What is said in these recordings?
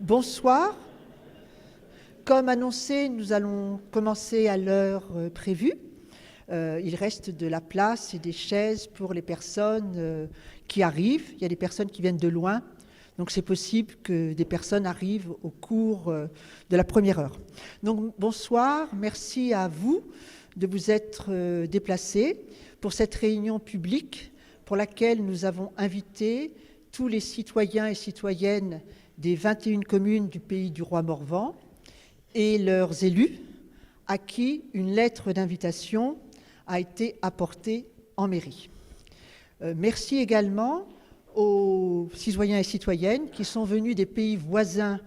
Bonsoir. Comme annoncé, nous allons commencer à l'heure prévue. Il reste de la place et des chaises pour les personnes qui arrivent. Il y a des personnes qui viennent de loin, donc c'est possible que des personnes arrivent au cours de la première heure. Donc bonsoir, merci à vous de vous être déplacés pour cette réunion publique pour laquelle nous avons invité tous les citoyens et citoyennes des 21 communes du pays du Roi Morvan et leurs élus, à qui une lettre d'invitation a été apportée en mairie. Merci également aux citoyens et citoyennes qui sont venus des pays voisins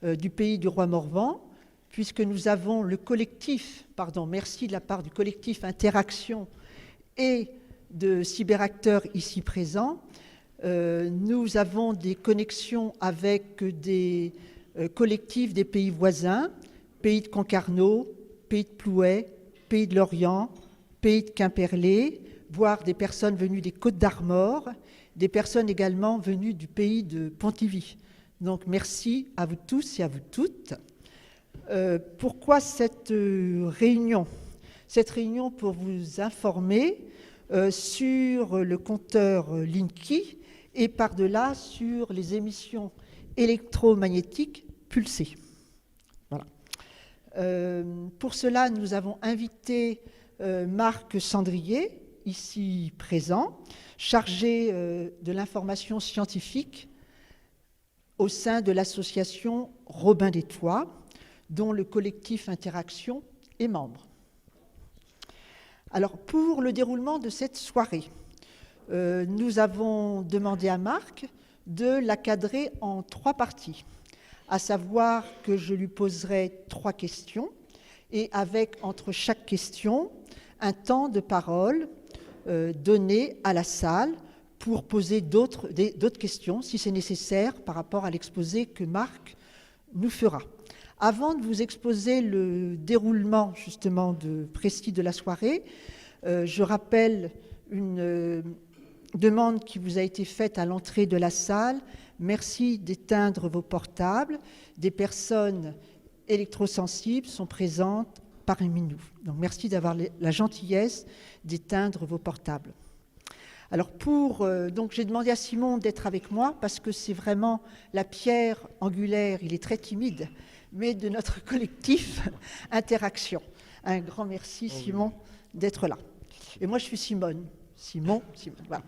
du pays du Roi Morvan, puisque nous avons le collectif, merci de la part du collectif Interaction et de cyberacteurs ici présents. Nous avons des connexions avec des collectifs des pays voisins, pays de Concarneau, pays de Plouay, pays de Lorient, pays de Quimperlé, voire des personnes venues des Côtes d'Armor, des personnes également venues du pays de Pontivy. Donc merci à vous tous et à vous toutes. Pourquoi cette réunion ? Cette réunion pour vous informer sur le compteur Linky et par-delà sur les émissions électromagnétiques pulsées. Voilà. Pour cela, nous avons invité Marc Sandrier, ici présent, chargé de l'information scientifique au sein de l'association Robin des Toits, dont le collectif Interaction est membre. Alors, pour le déroulement de cette soirée, nous avons demandé à Marc de la cadrer en 3 parties, à savoir que je lui poserai 3 questions et avec, entre chaque question, un temps de parole donné à la salle pour poser d'autres questions, si c'est nécessaire, par rapport à l'exposé que Marc nous fera. Avant de vous exposer le déroulement, justement, précis de la soirée, je rappelle une demande qui vous a été faite à l'entrée de la salle. Merci d'éteindre vos portables. Des personnes électrosensibles sont présentes parmi nous. Donc merci d'avoir la gentillesse d'éteindre vos portables. Alors donc j'ai demandé à Simon d'être avec moi parce que c'est vraiment la pierre angulaire, il est très timide, mais de notre collectif Interaction. Un grand merci Simon d'être là. Et moi je suis Simone. Simon, voilà.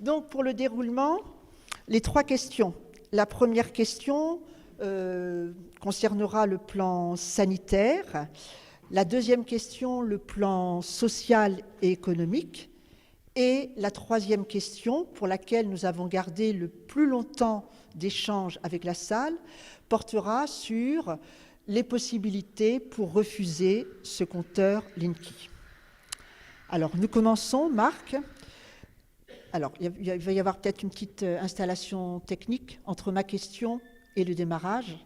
Donc pour le déroulement, les 3 questions. La première question concernera le plan sanitaire. La deuxième question, le plan social et économique. Et la 3e question, pour laquelle nous avons gardé le plus longtemps d'échange avec la salle, portera sur les possibilités pour refuser ce compteur Linky. Alors, nous commençons, Marc. Alors, il va y avoir peut-être une petite installation technique entre ma question et le démarrage.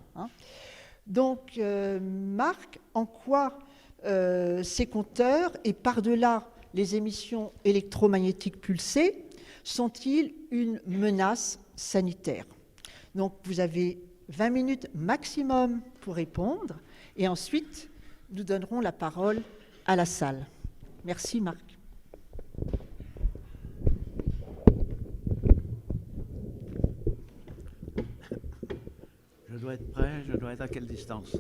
Donc, Marc, en quoi ces compteurs, et par-delà les émissions électromagnétiques pulsées, sont-ils une menace sanitaire ? Donc, vous avez 20 minutes maximum pour répondre, et ensuite, nous donnerons la parole à la salle. Merci, Marc. Je dois être prêt, je dois être à quelle distance ?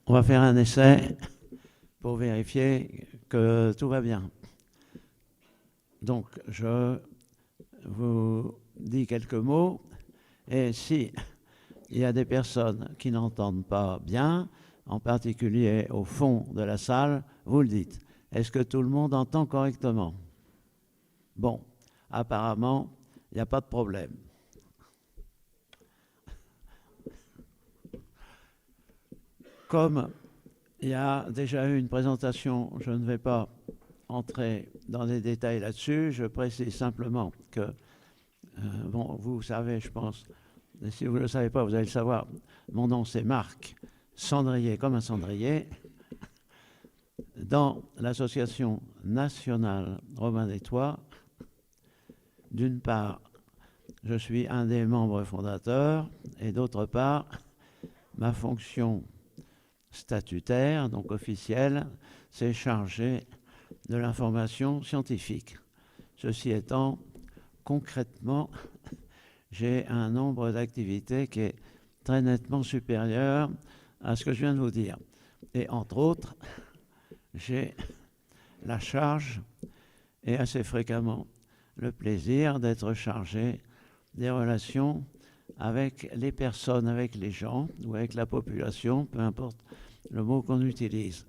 On va faire un essai pour vérifier que tout va bien. Donc, je vous dis quelques mots, et si il y a des personnes qui n'entendent pas bien, en particulier au fond de la salle, vous le dites. Est-ce que tout le monde entend correctement ? Bon, apparemment, il n'y a pas de problème. Comme il y a déjà eu une présentation, je ne vais pas entrer dans les détails là-dessus. Je précise simplement que, vous savez, je pense, Et si vous ne le savez pas, vous allez le savoir. Mon nom, c'est Marc, cendrier comme un cendrier. Dans l'Association nationale Robin des Toits, d'une part, je suis un des membres fondateurs, et d'autre part, ma fonction statutaire, donc officielle, c'est chargé de l'information scientifique. Ceci étant, concrètement, j'ai un nombre d'activités qui est très nettement supérieur à ce que je viens de vous dire. Et entre autres, j'ai la charge et assez fréquemment le plaisir d'être chargé des relations avec les personnes, avec les gens ou avec la population, peu importe le mot qu'on utilise.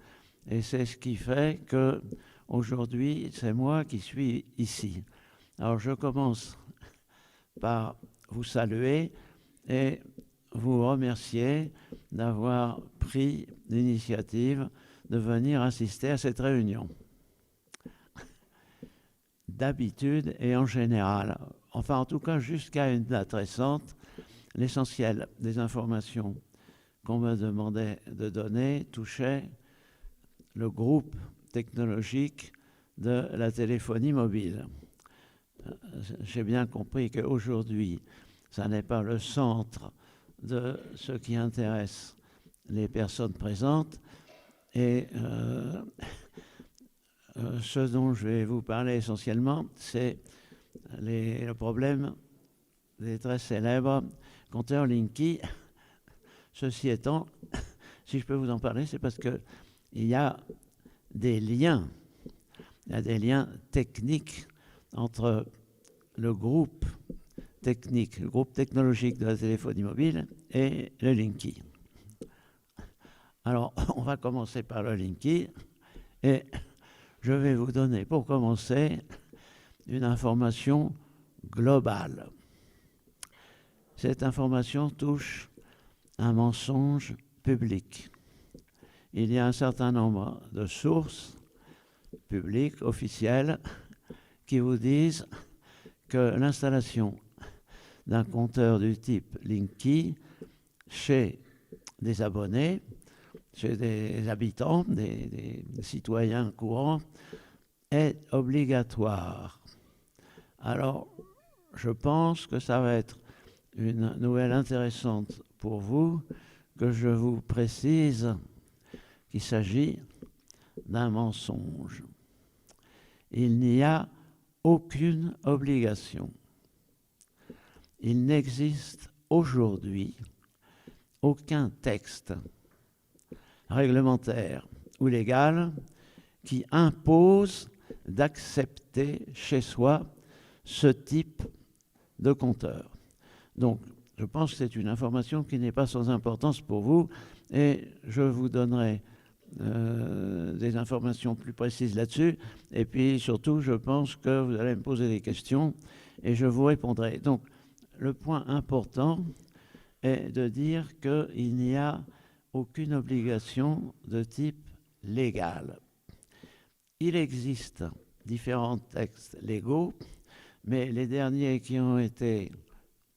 Et c'est ce qui fait que aujourd'hui, c'est moi qui suis ici. Alors je commence par vous saluer et vous remercier d'avoir pris l'initiative de venir assister à cette réunion. D'habitude et en général, enfin en tout cas jusqu'à une date récente, l'essentiel des informations qu'on me demandait de donner touchait le groupe technologique de la téléphonie mobile. J'ai bien compris qu'aujourd'hui, ça n'est pas le centre de ce qui intéresse les personnes présentes. Et ce dont je vais vous parler essentiellement, c'est le problème des très célèbres compteurs Linky. Ceci étant, si je peux vous en parler, c'est parce qu'il y a des liens, techniques entre le groupe technique, le groupe technologique de la téléphonie mobile et le Linky. Alors, on va commencer par le Linky et je vais vous donner, pour commencer, une information globale. Cette information touche un mensonge public. Il y a un certain nombre de sources publiques, officielles, qui vous disent que l'installation d'un compteur du type Linky chez des abonnés, chez des habitants, des citoyens courants, est obligatoire. Alors, je pense que ça va être une nouvelle intéressante pour vous, que je vous précise qu'il s'agit d'un mensonge. Il n'y a aucune obligation. Il n'existe aujourd'hui aucun texte réglementaire ou légal qui impose d'accepter chez soi ce type de compteur. Donc, je pense que c'est une information qui n'est pas sans importance pour vous et je vous donnerai des informations plus précises là-dessus. Et puis, surtout, je pense que vous allez me poser des questions et je vous répondrai. Donc, le point important est de dire qu'il n'y a aucune obligation de type légal. Il existe différents textes légaux, mais les derniers qui ont été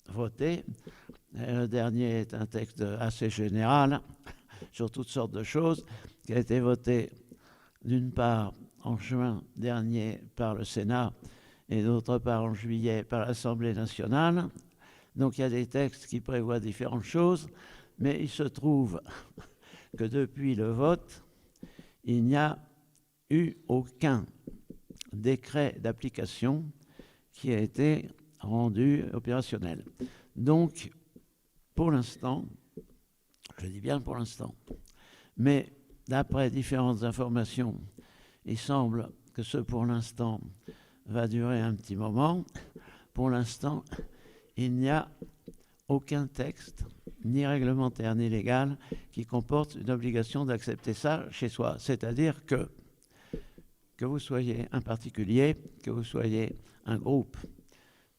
votés, le dernier est un texte assez général sur toutes sortes de choses, qui a été voté d'une part en juin dernier par le Sénat et d'autre part en juillet par l'Assemblée nationale. Donc il y a des textes qui prévoient différentes choses, mais il se trouve que depuis le vote, il n'y a eu aucun décret d'application qui a été rendu opérationnel. Donc, pour l'instant, je dis bien pour l'instant, mais d'après différentes informations, il semble que ce pour l'instant va durer un petit moment. Pour l'instant, il n'y a aucun texte, ni réglementaire ni légal, qui comporte une obligation d'accepter ça chez soi. C'est-à-dire que vous soyez un particulier, que vous soyez un groupe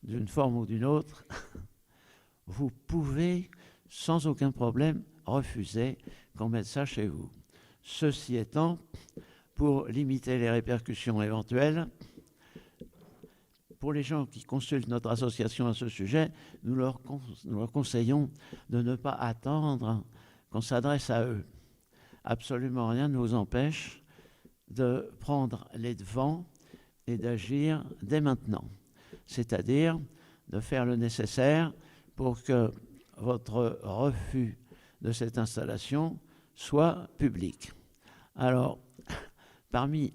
d'une forme ou d'une autre, vous pouvez sans aucun problème refuser qu'on mette ça chez vous. Ceci étant, pour limiter les répercussions éventuelles, pour les gens qui consultent notre association à ce sujet, nous leur conseillons de ne pas attendre qu'on s'adresse à eux. Absolument rien ne vous empêche de prendre les devants et d'agir dès maintenant, c'est-à-dire de faire le nécessaire pour que votre refus de cette installation soit public. Alors, parmi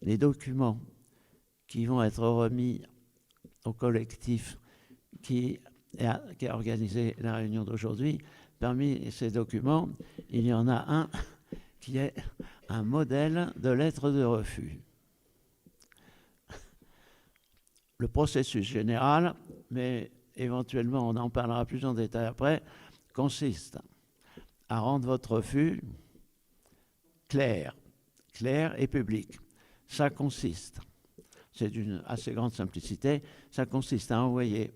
les documents qui vont être remis au collectif qui a organisé la réunion d'aujourd'hui, parmi ces documents, il y en a un qui est un modèle de lettre de refus. Le processus général, mais éventuellement on en parlera plus en détail après, consiste à rendre votre refus clair et public. Ça consiste, c'est d'une assez grande simplicité, ça consiste à envoyer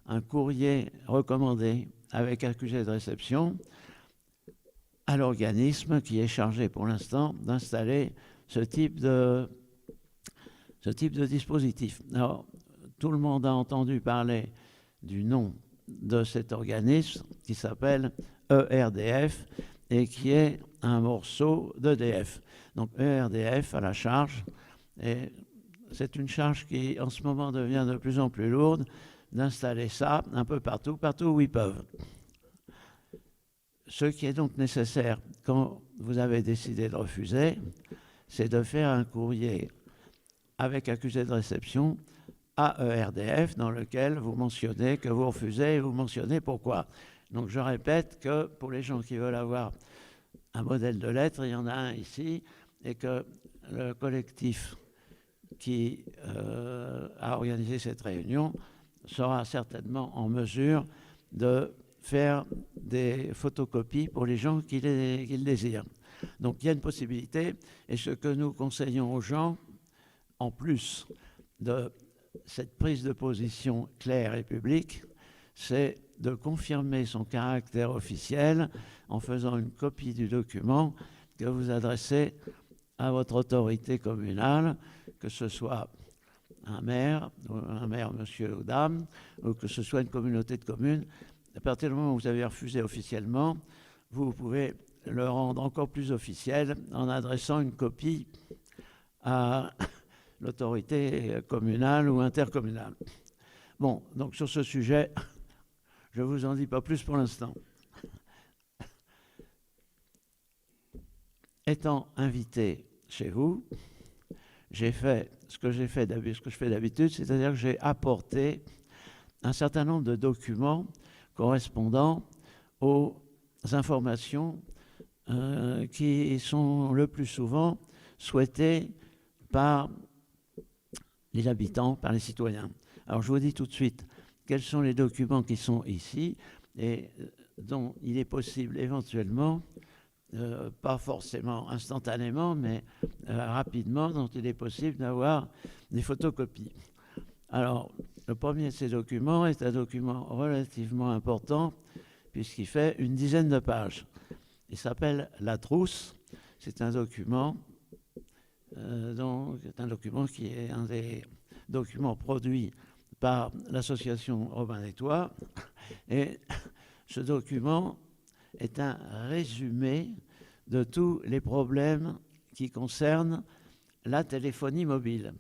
un courrier recommandé avec accusé de réception à l'organisme qui est chargé pour l'instant d'installer ce type de dispositif. Alors, tout le monde a entendu parler du nom de cet organisme qui s'appelle ERDF et qui est un morceau d'EDF. Donc ERDF à la charge, et c'est une charge qui en ce moment devient de plus en plus lourde, d'installer ça un peu partout où ils peuvent. Ce qui est donc nécessaire quand vous avez décidé de refuser, c'est de faire un courrier avec accusé de réception à ERDF dans lequel vous mentionnez que vous refusez et vous mentionnez pourquoi. Donc je répète que pour les gens qui veulent avoir un modèle de lettre, il y en a un ici, et que le collectif qui a organisé cette réunion sera certainement en mesure de faire des photocopies pour les gens qui le désirent. Donc il y a une possibilité, et ce que nous conseillons aux gens, en plus de cette prise de position claire et publique, c'est de confirmer son caractère officiel en faisant une copie du document que vous adressez à votre autorité communale, que ce soit un maire, monsieur ou dame, ou que ce soit une communauté de communes. À partir du moment où vous avez refusé officiellement, vous pouvez le rendre encore plus officiel en adressant une copie à l'autorité communale ou intercommunale. Bon, donc sur ce sujet, je ne vous en dis pas plus pour l'instant. Étant invité chez vous, j'ai fait ce que je fais d'habitude, c'est-à-dire que j'ai apporté un certain nombre de documents correspondant aux informations qui sont le plus souvent souhaitées par les habitants, par les citoyens. Alors je vous dis tout de suite quels sont les documents qui sont ici et dont il est possible éventuellement, pas forcément instantanément, mais rapidement, dont il est possible d'avoir des photocopies. Alors, le premier de ces documents est un document relativement important, puisqu'il fait une dizaine de pages. Il s'appelle La Trousse. C'est un document, qui est un des documents produits par l'association Robin des Toits. Et ce document est un résumé de tous les problèmes qui concernent la téléphonie mobile.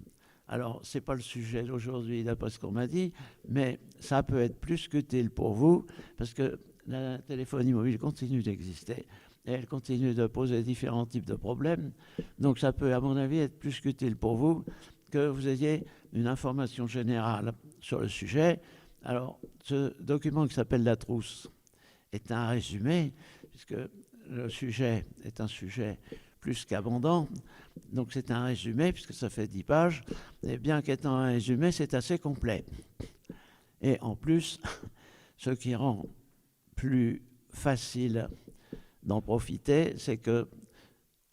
Alors, ce n'est pas le sujet d'aujourd'hui, d'après ce qu'on m'a dit, mais ça peut être plus qu'utile pour vous, parce que la téléphonie mobile continue d'exister, et elle continue de poser différents types de problèmes. Donc, ça peut, à mon avis, être plus qu'utile pour vous que vous ayez une information générale sur le sujet. Alors, ce document qui s'appelle La Trousse est un résumé, puisque le sujet est un sujet plus qu'abondant. Donc c'est un résumé, puisque ça fait 10 pages, et bien qu'étant un résumé, c'est assez complet. Et en plus, ce qui rend plus facile d'en profiter, c'est que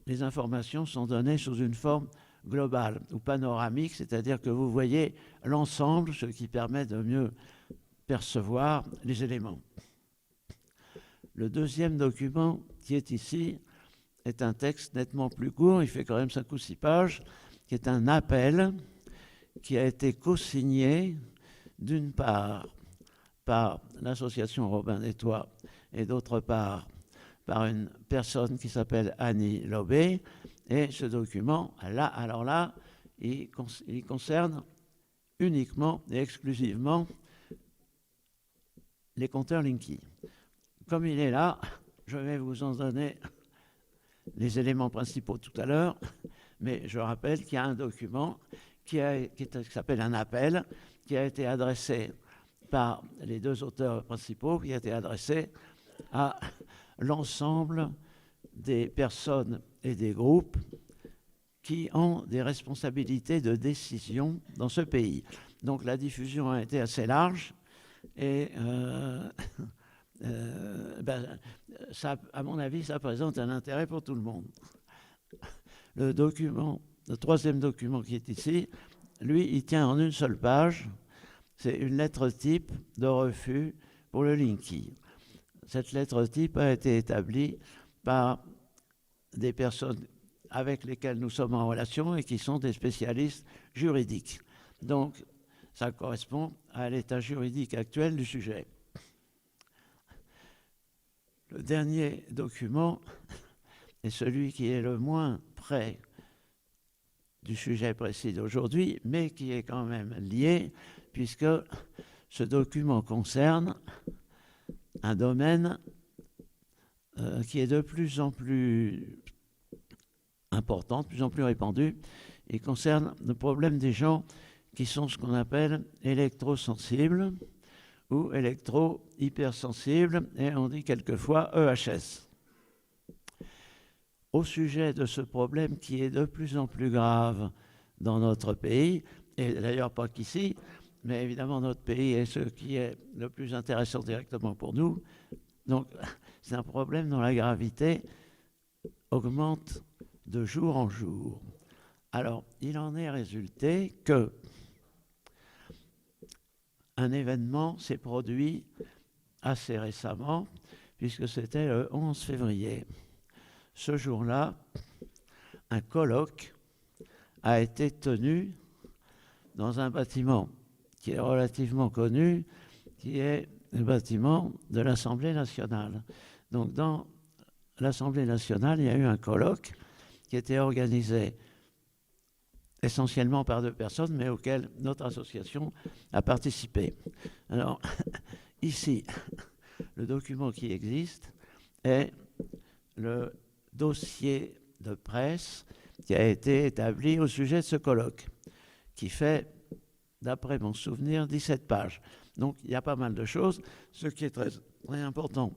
les informations sont données sous une forme globale ou panoramique, c'est-à-dire que vous voyez l'ensemble, ce qui permet de mieux percevoir les éléments. Le deuxième document qui est ici est un texte nettement plus court, il fait quand même 5 ou 6 pages, qui est un appel qui a été co-signé d'une part par l'association Robin des Toits et d'autre part par une personne qui s'appelle Annie Lobé. Et ce document, là, il concerne uniquement et exclusivement les compteurs Linky. Comme il est là, je vais vous en donner les éléments principaux tout à l'heure, mais je rappelle qu'il y a un document qui s'appelle un appel, qui a été adressé par les deux auteurs principaux, qui a été adressé à l'ensemble des personnes et des groupes qui ont des responsabilités de décision dans ce pays. Donc la diffusion a été assez large et ça, à mon avis, ça présente un intérêt pour tout le monde. Le troisième document qui est ici, lui, il tient en une seule page. C'est une lettre type de refus pour le Linky. Cette lettre type a été établie par des personnes avec lesquelles nous sommes en relation et qui sont des spécialistes juridiques. Donc, ça correspond à l'état juridique actuel du sujet. Le dernier document est celui qui est le moins près du sujet précis d'aujourd'hui, mais qui est quand même lié, puisque ce document concerne un domaine qui est de plus en plus important, de plus en plus répandu. Il concerne le problème des gens qui sont ce qu'on appelle électrosensibles ou électro-hypersensibles, et on dit quelquefois EHS. Au sujet de ce problème qui est de plus en plus grave dans notre pays, et d'ailleurs pas qu'ici, mais évidemment notre pays est ce qui est le plus intéressant directement pour nous. Donc c'est un problème dont la gravité augmente de jour en jour. Alors il en est résulté que un événement s'est produit assez récemment, puisque c'était le 11 février. Ce jour-là, un colloque a été tenu dans un bâtiment qui est relativement connu, qui est le bâtiment de l'Assemblée nationale. Donc dans l'Assemblée nationale, il y a eu un colloque qui était organisé essentiellement par deux personnes, mais auquel notre association a participé. Alors, ici, le document qui existe est le dossier de presse qui a été établi au sujet de ce colloque, qui fait, d'après mon souvenir, 17 pages. Donc, il y a pas mal de choses. Ce qui est très, très important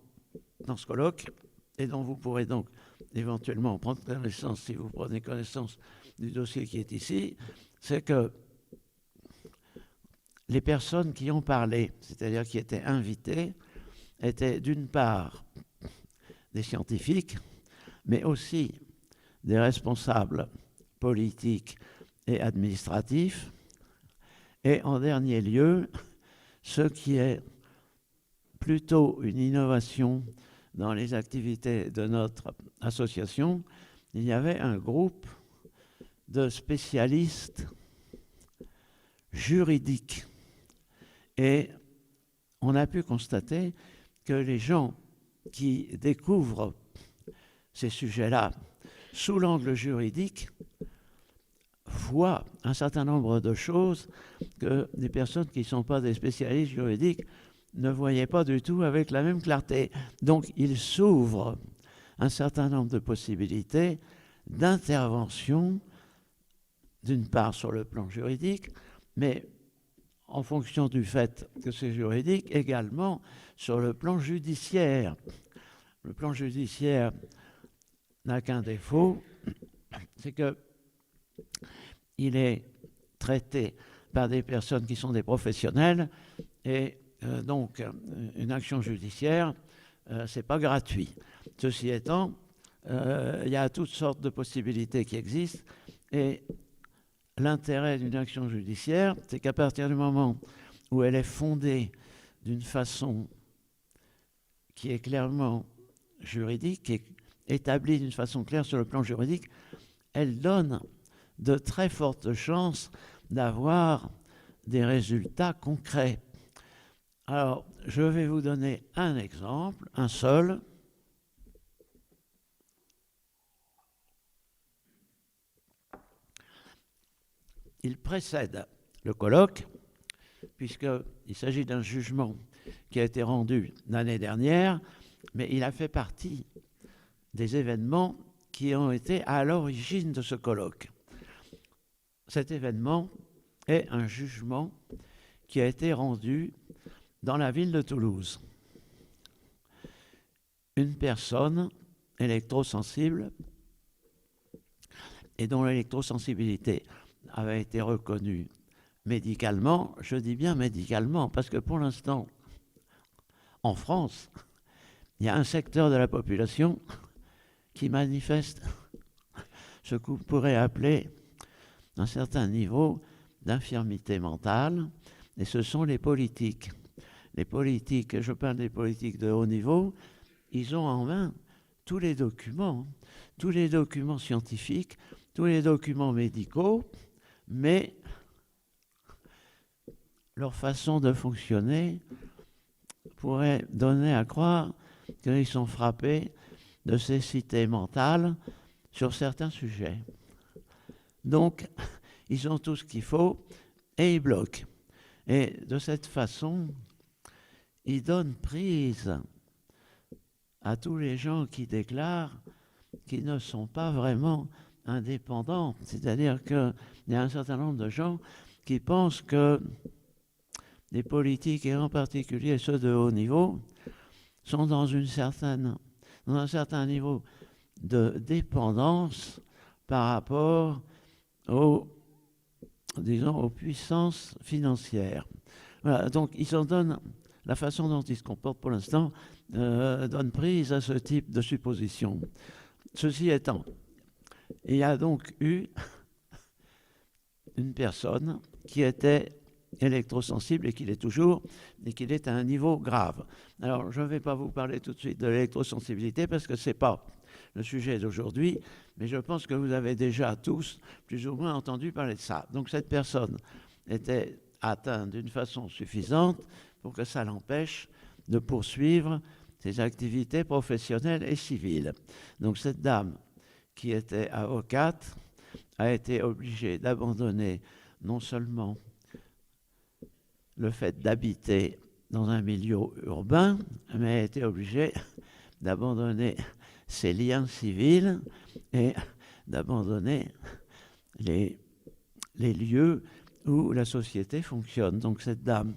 dans ce colloque, et dont vous pourrez donc éventuellement prendre connaissance si vous prenez connaissance du dossier qui est ici, c'est que les personnes qui ont parlé, c'est-à-dire qui étaient invitées, étaient d'une part des scientifiques, mais aussi des responsables politiques et administratifs, et en dernier lieu, ce qui est plutôt une innovation dans les activités de notre association, il y avait un groupe de spécialistes juridiques. Et on a pu constater que les gens qui découvrent ces sujets-là sous l'angle juridique voient un certain nombre de choses que des personnes qui ne sont pas des spécialistes juridiques ne voyaient pas du tout avec la même clarté. Donc il s'ouvre un certain nombre de possibilités d'intervention, d'une part sur le plan juridique, mais en fonction du fait que c'est juridique, également sur le plan judiciaire. Le plan judiciaire n'a qu'un défaut, c'est qu'il est traité par des personnes qui sont des professionnels, et donc une action judiciaire, c'est pas gratuit. Ceci étant, il y a toutes sortes de possibilités qui existent, et l'intérêt d'une action judiciaire, c'est qu'à partir du moment où elle est fondée d'une façon qui est clairement juridique, qui est établie d'une façon claire sur le plan juridique, elle donne de très fortes chances d'avoir des résultats concrets. Alors, je vais vous donner un exemple, un seul. Il précède le colloque, puisqu'il s'agit d'un jugement qui a été rendu l'année dernière, mais il a fait partie des événements qui ont été à l'origine de ce colloque. Cet événement est un jugement qui a été rendu dans la ville de Toulouse. Une personne électrosensible et dont l'électrosensibilité avait été reconnue médicalement, je dis bien médicalement, parce que pour l'instant, en France, il y a un secteur de la population qui manifeste ce qu'on pourrait appeler un certain niveau d'infirmité mentale, et ce sont les politiques. Les politiques, je parle des politiques de haut niveau, ils ont en main tous les documents scientifiques, tous les documents médicaux, mais leur façon de fonctionner pourrait donner à croire qu'ils sont frappés de cécité mentale sur certains sujets. Donc, ils ont tout ce qu'il faut et ils bloquent. Et de cette façon, ils donnent prise à tous les gens qui déclarent qu'ils ne sont pas vraiment indépendants. C'est-à-dire qu'il y a un certain nombre de gens qui pensent que les politiques, et en particulier ceux de haut niveau, sont dans un certain niveau de dépendance par rapport aux puissances financières. Voilà, donc ils en donnent, la façon dont ils se comportent pour l'instant donne prise à ce type de supposition. Ceci étant, il y a donc eu une personne qui était électrosensible et qui l'est toujours, et qui est à un niveau grave. Alors, je ne vais pas vous parler tout de suite de l'électrosensibilité parce que ce n'est pas le sujet d'aujourd'hui, mais je pense que vous avez déjà tous plus ou moins entendu parler de ça. Donc, cette personne était atteinte d'une façon suffisante pour que ça l'empêche de poursuivre ses activités professionnelles et civiles. Donc, cette dame qui était avocate a été obligée d'abandonner non seulement le fait d'habiter dans un milieu urbain, mais a été obligée d'abandonner ses liens civils et d'abandonner les lieux où la société fonctionne. Donc cette dame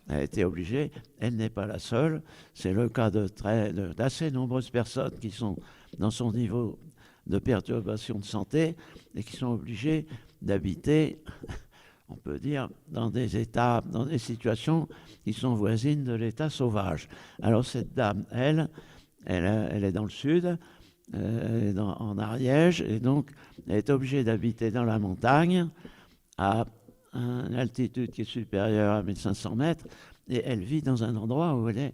a été obligée, elle n'est pas la seule, c'est le cas d'assez nombreuses personnes qui sont dans son niveau de perturbation de santé et qui sont obligées d'habiter, on peut dire, dans des situations qui sont voisines de l'état sauvage. Alors cette dame, elle est dans le sud, en Ariège, et donc elle est obligée d'habiter dans la montagne à une altitude qui est supérieure à 1500 mètres, et elle vit dans un endroit où elle est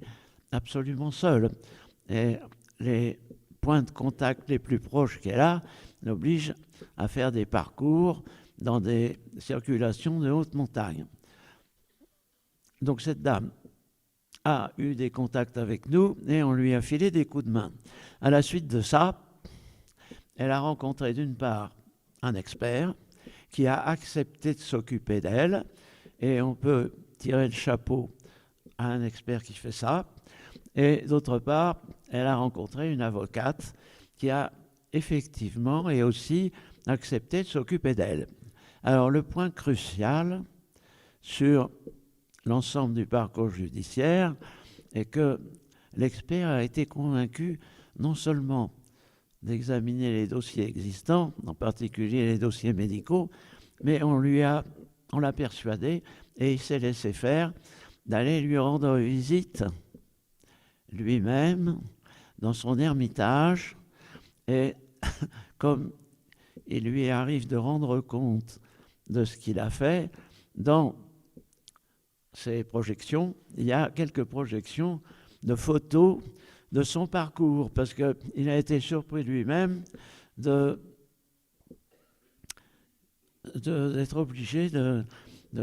absolument seule. Et les points de contact les plus proches qu'elle a l'obligent à faire des parcours dans des circulations de haute montagne. Donc cette dame a eu des contacts avec nous et on lui a filé des coups de main. À la suite de ça, elle a rencontré d'une part un expert qui a accepté de s'occuper d'elle, et on peut tirer le chapeau à un expert qui fait ça. Et d'autre part, elle a rencontré une avocate qui a effectivement et aussi accepté de s'occuper d'elle. Alors le point crucial sur l'ensemble du parcours judiciaire est que l'expert a été convaincu non seulement d'examiner les dossiers existants, en particulier les dossiers médicaux, mais on l'a persuadé, et il s'est laissé faire, d'aller lui rendre visite lui-même dans son ermitage, et comme il lui arrive de rendre compte de ce qu'il a fait, dans ces projections, il y a quelques projections de photos de son parcours, parce qu'il a été surpris lui-même d'être obligé de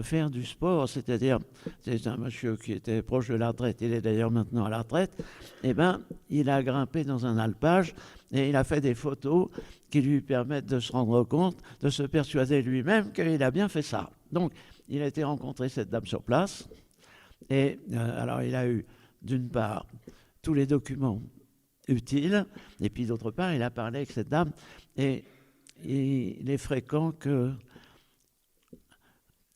faire du sport, c'est-à-dire, c'est un monsieur qui était proche de la retraite, il est d'ailleurs maintenant à la retraite, eh ben, il a grimpé dans un alpage et il a fait des photos qui lui permettent de se rendre compte, de se persuader lui-même qu'il a bien fait ça. Donc, il a été rencontrer cette dame sur place et alors il a eu, d'une part, tous les documents utiles, et puis d'autre part, il a parlé avec cette dame et il est fréquent que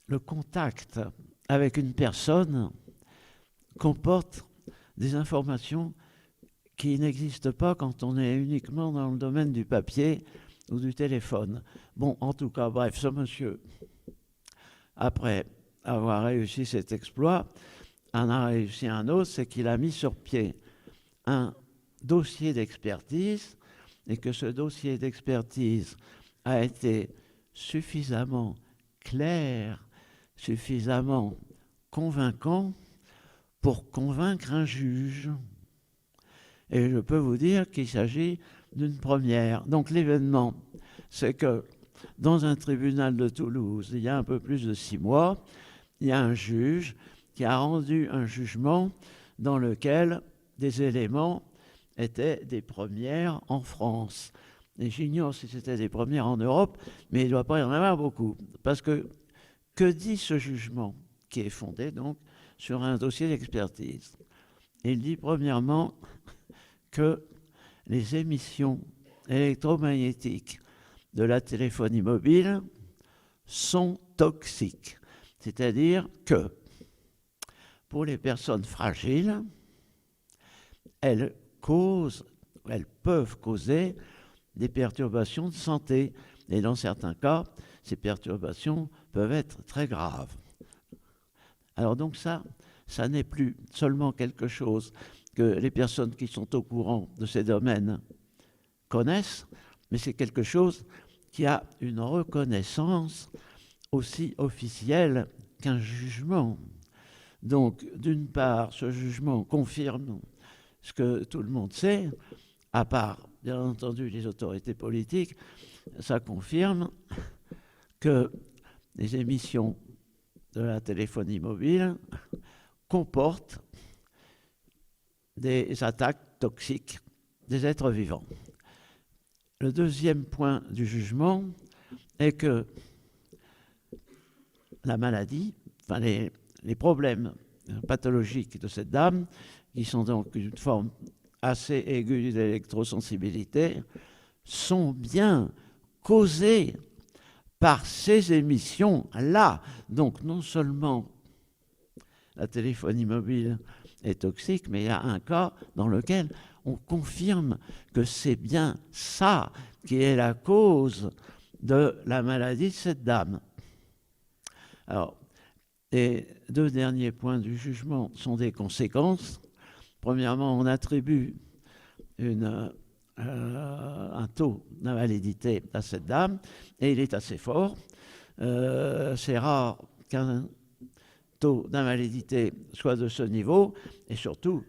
le contact avec une personne comporte des informations qui n'existent pas quand on est uniquement dans le domaine du papier ou du téléphone. Bon, en tout cas, bref, ce monsieur, après avoir réussi cet exploit, en a réussi un autre, c'est qu'il a mis sur pied un dossier d'expertise et que ce dossier d'expertise a été suffisamment clair, suffisamment convaincant pour convaincre un juge. Et je peux vous dire qu'il s'agit d'une première. Donc l'événement, c'est que dans un tribunal de Toulouse, il y a un peu plus de 6 mois, il y a un juge qui a rendu un jugement dans lequel des éléments étaient des premières en France. Et j'ignore si c'était des premières en Europe, mais il ne doit pas y en avoir beaucoup. Parce que dit ce jugement, qui est fondé donc sur un dossier d'expertise? Il dit premièrement que les émissions électromagnétiques de la téléphonie mobile sont toxiques. C'est-à-dire que pour les personnes fragiles, elles peuvent causer des perturbations de santé. Et dans certains cas, ces perturbations peuvent être très graves. Alors donc ça n'est plus seulement quelque chose que les personnes qui sont au courant de ces domaines connaissent, mais c'est quelque chose qui a une reconnaissance aussi officielle qu'un jugement. Donc, d'une part, ce jugement confirme ce que tout le monde sait, à part, bien entendu, les autorités politiques, ça confirme que les émissions de la téléphonie mobile comportent des attaques toxiques des êtres vivants. Le deuxième point du jugement est que la maladie, enfin les problèmes pathologiques de cette dame, qui sont donc une forme assez aiguë d'électrosensibilité, sont bien causés par ces émissions-là. Donc non seulement la téléphonie mobile est toxique, mais il y a un cas dans lequel on confirme que c'est bien ça qui est la cause de la maladie de cette dame. Alors, les deux derniers points du jugement sont des conséquences. Premièrement, on attribue un taux d'invalidité à cette dame, et il est assez fort. C'est rare qu'un taux d'invalidité soit de ce niveau, et surtout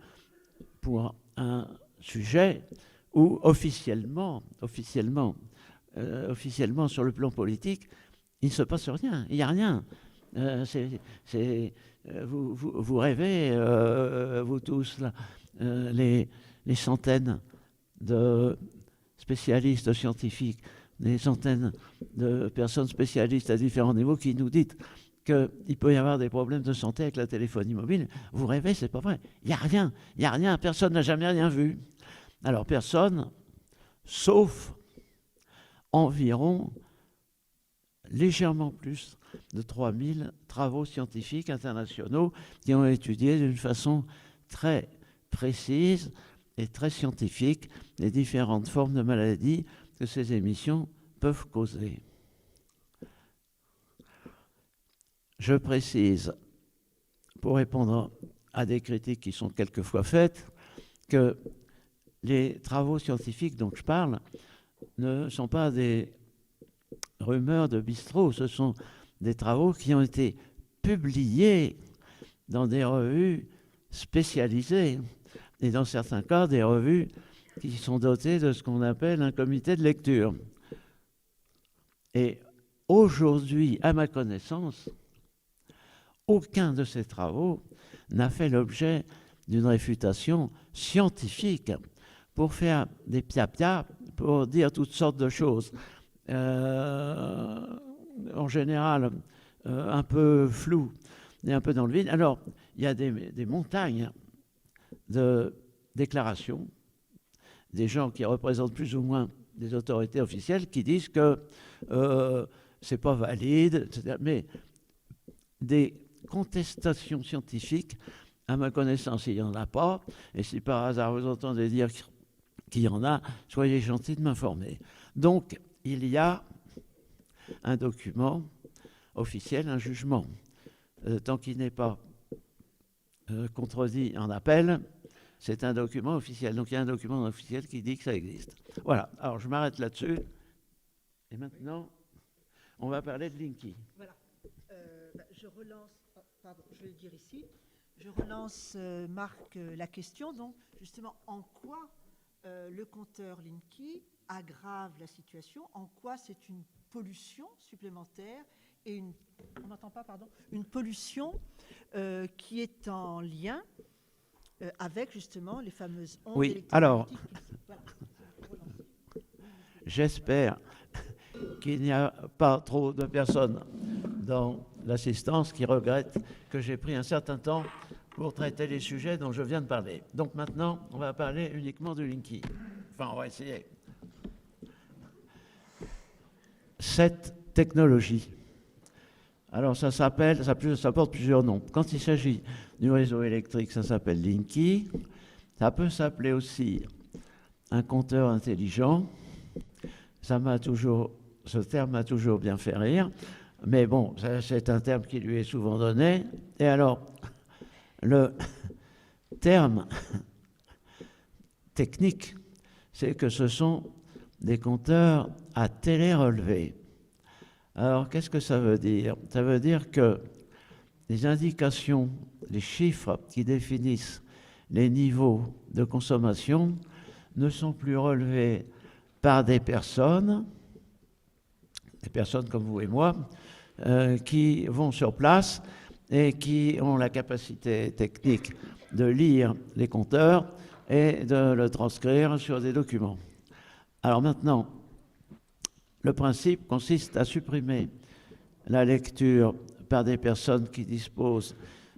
pour un sujet où officiellement sur le plan politique, il ne se passe rien, il n'y a rien. Vous rêvez, vous tous, là, les centaines de spécialistes scientifiques, des centaines de personnes spécialistes à différents niveaux qui nous disent qu'il peut y avoir des problèmes de santé avec la téléphonie mobile. Vous rêvez, c'est pas vrai. Il n'y a rien, personne n'a jamais rien vu. Alors personne, sauf environ légèrement plus de 3000 travaux scientifiques internationaux qui ont étudié d'une façon très précise et très scientifique les différentes formes de maladies que ces émissions peuvent causer. Je précise, pour répondre à des critiques qui sont quelquefois faites, que les travaux scientifiques dont je parle ne sont pas des rumeurs de bistrot, ce sont des travaux qui ont été publiés dans des revues spécialisées et dans certains cas des revues qui sont dotées de ce qu'on appelle un comité de lecture. Et aujourd'hui, à ma connaissance, aucun de ces travaux n'a fait l'objet d'une réfutation scientifique pour faire des piapia, pour dire toutes sortes de choses. En général, un peu floues et un peu dans le vide. Alors, il y a des montagnes de déclarations, des gens qui représentent plus ou moins des autorités officielles qui disent que c'est pas valide, etc. Mais des contestations scientifiques, à ma connaissance, il n'y en a pas. Et si par hasard vous entendez dire qu'il y en a, soyez gentils de m'informer. Donc, il y a un document officiel, un jugement. Tant qu'il n'est pas contredit en appel, c'est un document officiel. Donc, il y a un document officiel qui dit que ça existe. Voilà. Alors, je m'arrête là-dessus. Et maintenant, on va parler de Linky. Voilà. Je relance, pardon, je vais le dire ici. Je relance, Marc, la question. Donc, justement, en quoi le compteur Linky aggrave la situation? En quoi c'est une pollution supplémentaire et on n'entend pas, pardon, une pollution qui est en lien avec justement les fameuses ondes oui, alors, voilà. J'espère qu'il n'y a pas trop de personnes dans l'assistance qui regrettent que j'ai pris un certain temps pour traiter les sujets dont je viens de parler. Donc maintenant, on va parler uniquement de Linky. Enfin, on va essayer. Cette technologie, alors ça porte plusieurs noms. Quand il s'agit du réseau électrique, ça s'appelle Linky. Ça peut s'appeler aussi un compteur intelligent. Ce terme m'a toujours bien fait rire. Mais bon, c'est un terme qui lui est souvent donné. Et alors, le terme technique, c'est que ce sont des compteurs à télérelevé. Alors, qu'est-ce que ça veut dire? Ça veut dire que les indications, les chiffres qui définissent les niveaux de consommation ne sont plus relevés par des personnes comme vous et moi, qui vont sur place et qui ont la capacité technique de lire les compteurs et de le transcrire sur des documents. Alors maintenant, le principe consiste à supprimer la lecture par des personnes qui disposent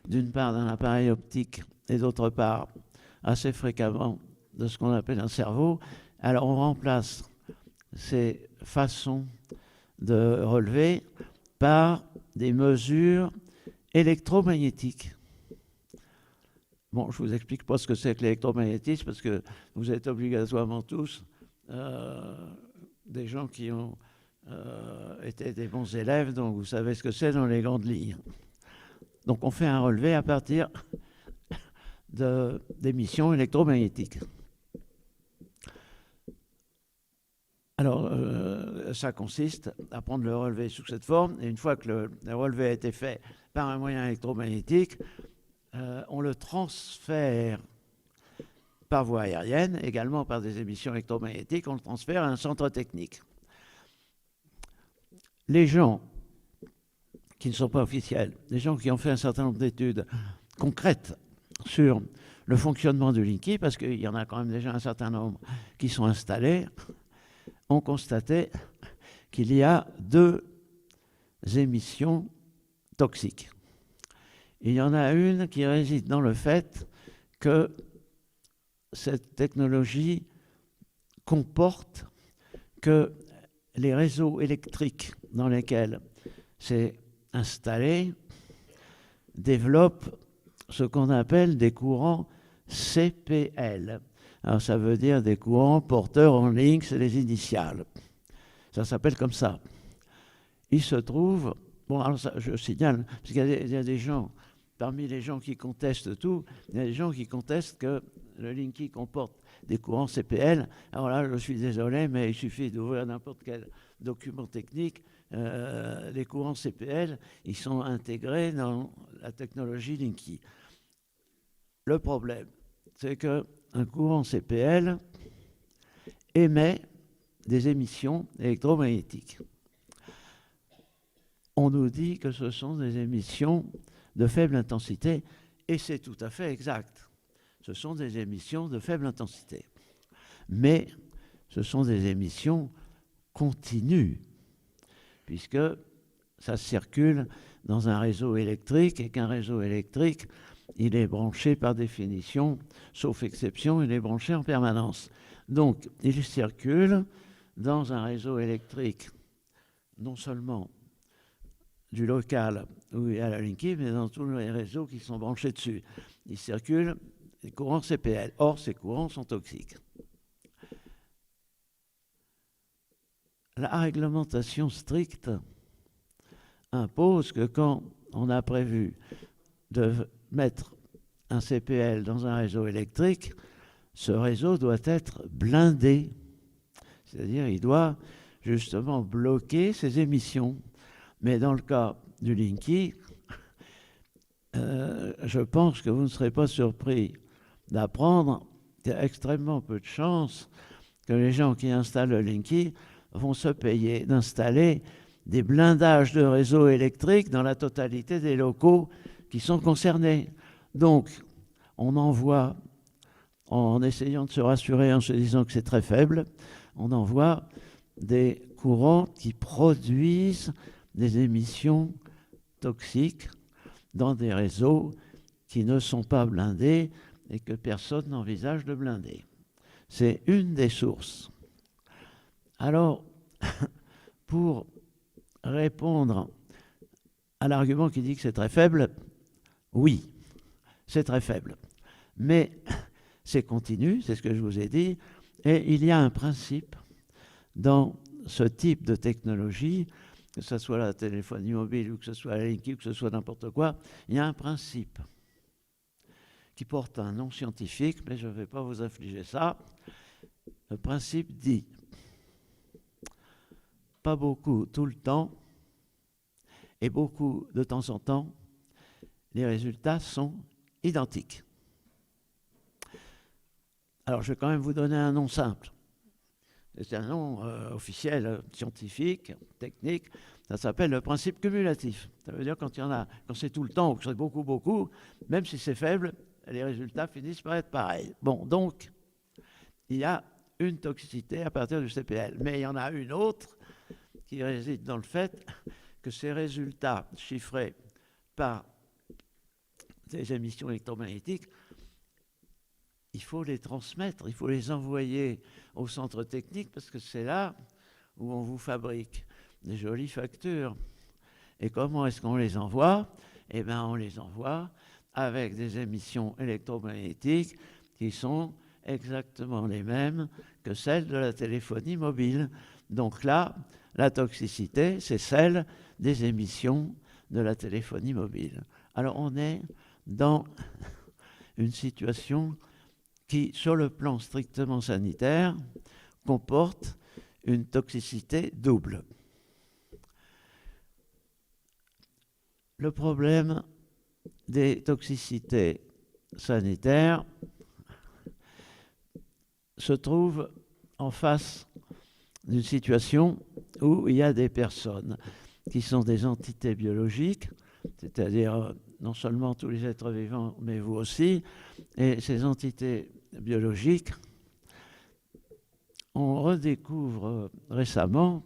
d'une part d'un appareil optique et d'autre part assez fréquemment de ce qu'on appelle un cerveau. Alors on remplace ces façons de relever par des mesures électromagnétiques. Bon, je ne vous explique pas ce que c'est que l'électromagnétisme parce que vous êtes obligatoirement tous des gens qui ont été des bons élèves, donc vous savez ce que c'est dans les grandes lignes. Donc on fait un relevé à partir d'émissions électromagnétiques. Alors, ça consiste à prendre le relevé sous cette forme, et une fois que le relevé a été fait par un moyen électromagnétique, on le transfère par voie aérienne, également par des émissions électromagnétiques, on le transfère à un centre technique. Les gens qui ne sont pas officiels, les gens qui ont fait un certain nombre d'études concrètes sur le fonctionnement du Linky, parce qu'il y en a quand même déjà un certain nombre qui sont installés, ont constaté qu'il y a 2 émissions toxiques. Il y en a une qui réside dans le fait que cette technologie comporte que les réseaux électriques dans lesquels c'est installé développent ce qu'on appelle des courants CPL. Alors ça veut dire des courants porteurs en ligne, c'est les initiales. Ça s'appelle comme ça. Il se trouve, bon alors ça, je signale, parce qu'il y a des gens, parmi les gens qui contestent tout, il y a des gens qui contestent que le Linky comporte des courants CPL. Alors là, je suis désolé, mais il suffit d'ouvrir n'importe quel document technique. Les courants CPL, ils sont intégrés dans la technologie Linky. Le problème, c'est qu'un courant CPL émet des émissions électromagnétiques. on nous dit que ce sont des émissions de faible intensité, et c'est tout à fait exact. Ce sont des émissions de faible intensité. Mais ce sont des émissions continues, puisque ça circule dans un réseau électrique, et qu'un réseau électrique, il est branché par définition, sauf exception, il est branché en permanence. Donc, il circule dans un réseau électrique, non seulement du local où il y a la Linky, mais dans tous les réseaux qui sont branchés dessus. Il circule des courants CPL. Or, ces courants sont toxiques. La réglementation stricte impose que quand on a prévu de mettre un CPL dans un réseau électrique, ce réseau doit être blindé. C'est-à-dire, il doit justement bloquer ses émissions. Mais dans le cas du Linky, je pense que vous ne serez pas surpris d'apprendre qu'il y a extrêmement peu de chances que les gens qui installent le Linky vont se payer d'installer des blindages de réseaux électriques dans la totalité des locaux qui sont concernés. Donc, on envoie, en essayant de se rassurer, en se disant que c'est très faible, on envoie des courants qui produisent des émissions toxiques dans des réseaux qui ne sont pas blindés et que personne n'envisage de blinder. C'est une des sources. Alors, pour répondre à l'argument qui dit que c'est très faible, oui, c'est très faible. Mais c'est continu, c'est ce que je vous ai dit, et il y a un principe dans ce type de technologie, que ce soit la téléphonie mobile ou que ce soit la Linky ou que ce soit n'importe quoi, il y a un principe qui porte un nom scientifique, mais je ne vais pas vous infliger ça. Le principe dit pas beaucoup tout le temps et beaucoup de temps en temps, les résultats sont identiques. Alors je vais quand même vous donner un nom simple. C'est un nom officiel, scientifique, technique. Ça s'appelle le principe cumulatif. Ça veut dire quand c'est tout le temps ou que c'est beaucoup, même si c'est faible, les résultats finissent par être pareils. Bon, donc, il y a une toxicité à partir du CPL. Mais il y en a une autre qui réside dans le fait que ces résultats chiffrés par des émissions électromagnétiques, il faut les transmettre, il faut les envoyer au centre technique parce que c'est là où on vous fabrique des jolies factures. Et comment est-ce qu'on les envoie? Eh bien, on les envoie avec des émissions électromagnétiques qui sont exactement les mêmes que celles de la téléphonie mobile. Donc là, la toxicité, c'est celle des émissions de la téléphonie mobile. Alors on est dans une situation qui, sur le plan strictement sanitaire, comporte une toxicité double. Le problème des toxicités sanitaires se trouve en face d'une situation où il y a des personnes qui sont des entités biologiques, c'est-à-dire non seulement tous les êtres vivants, mais vous aussi, et ces entités biologiques, on redécouvre récemment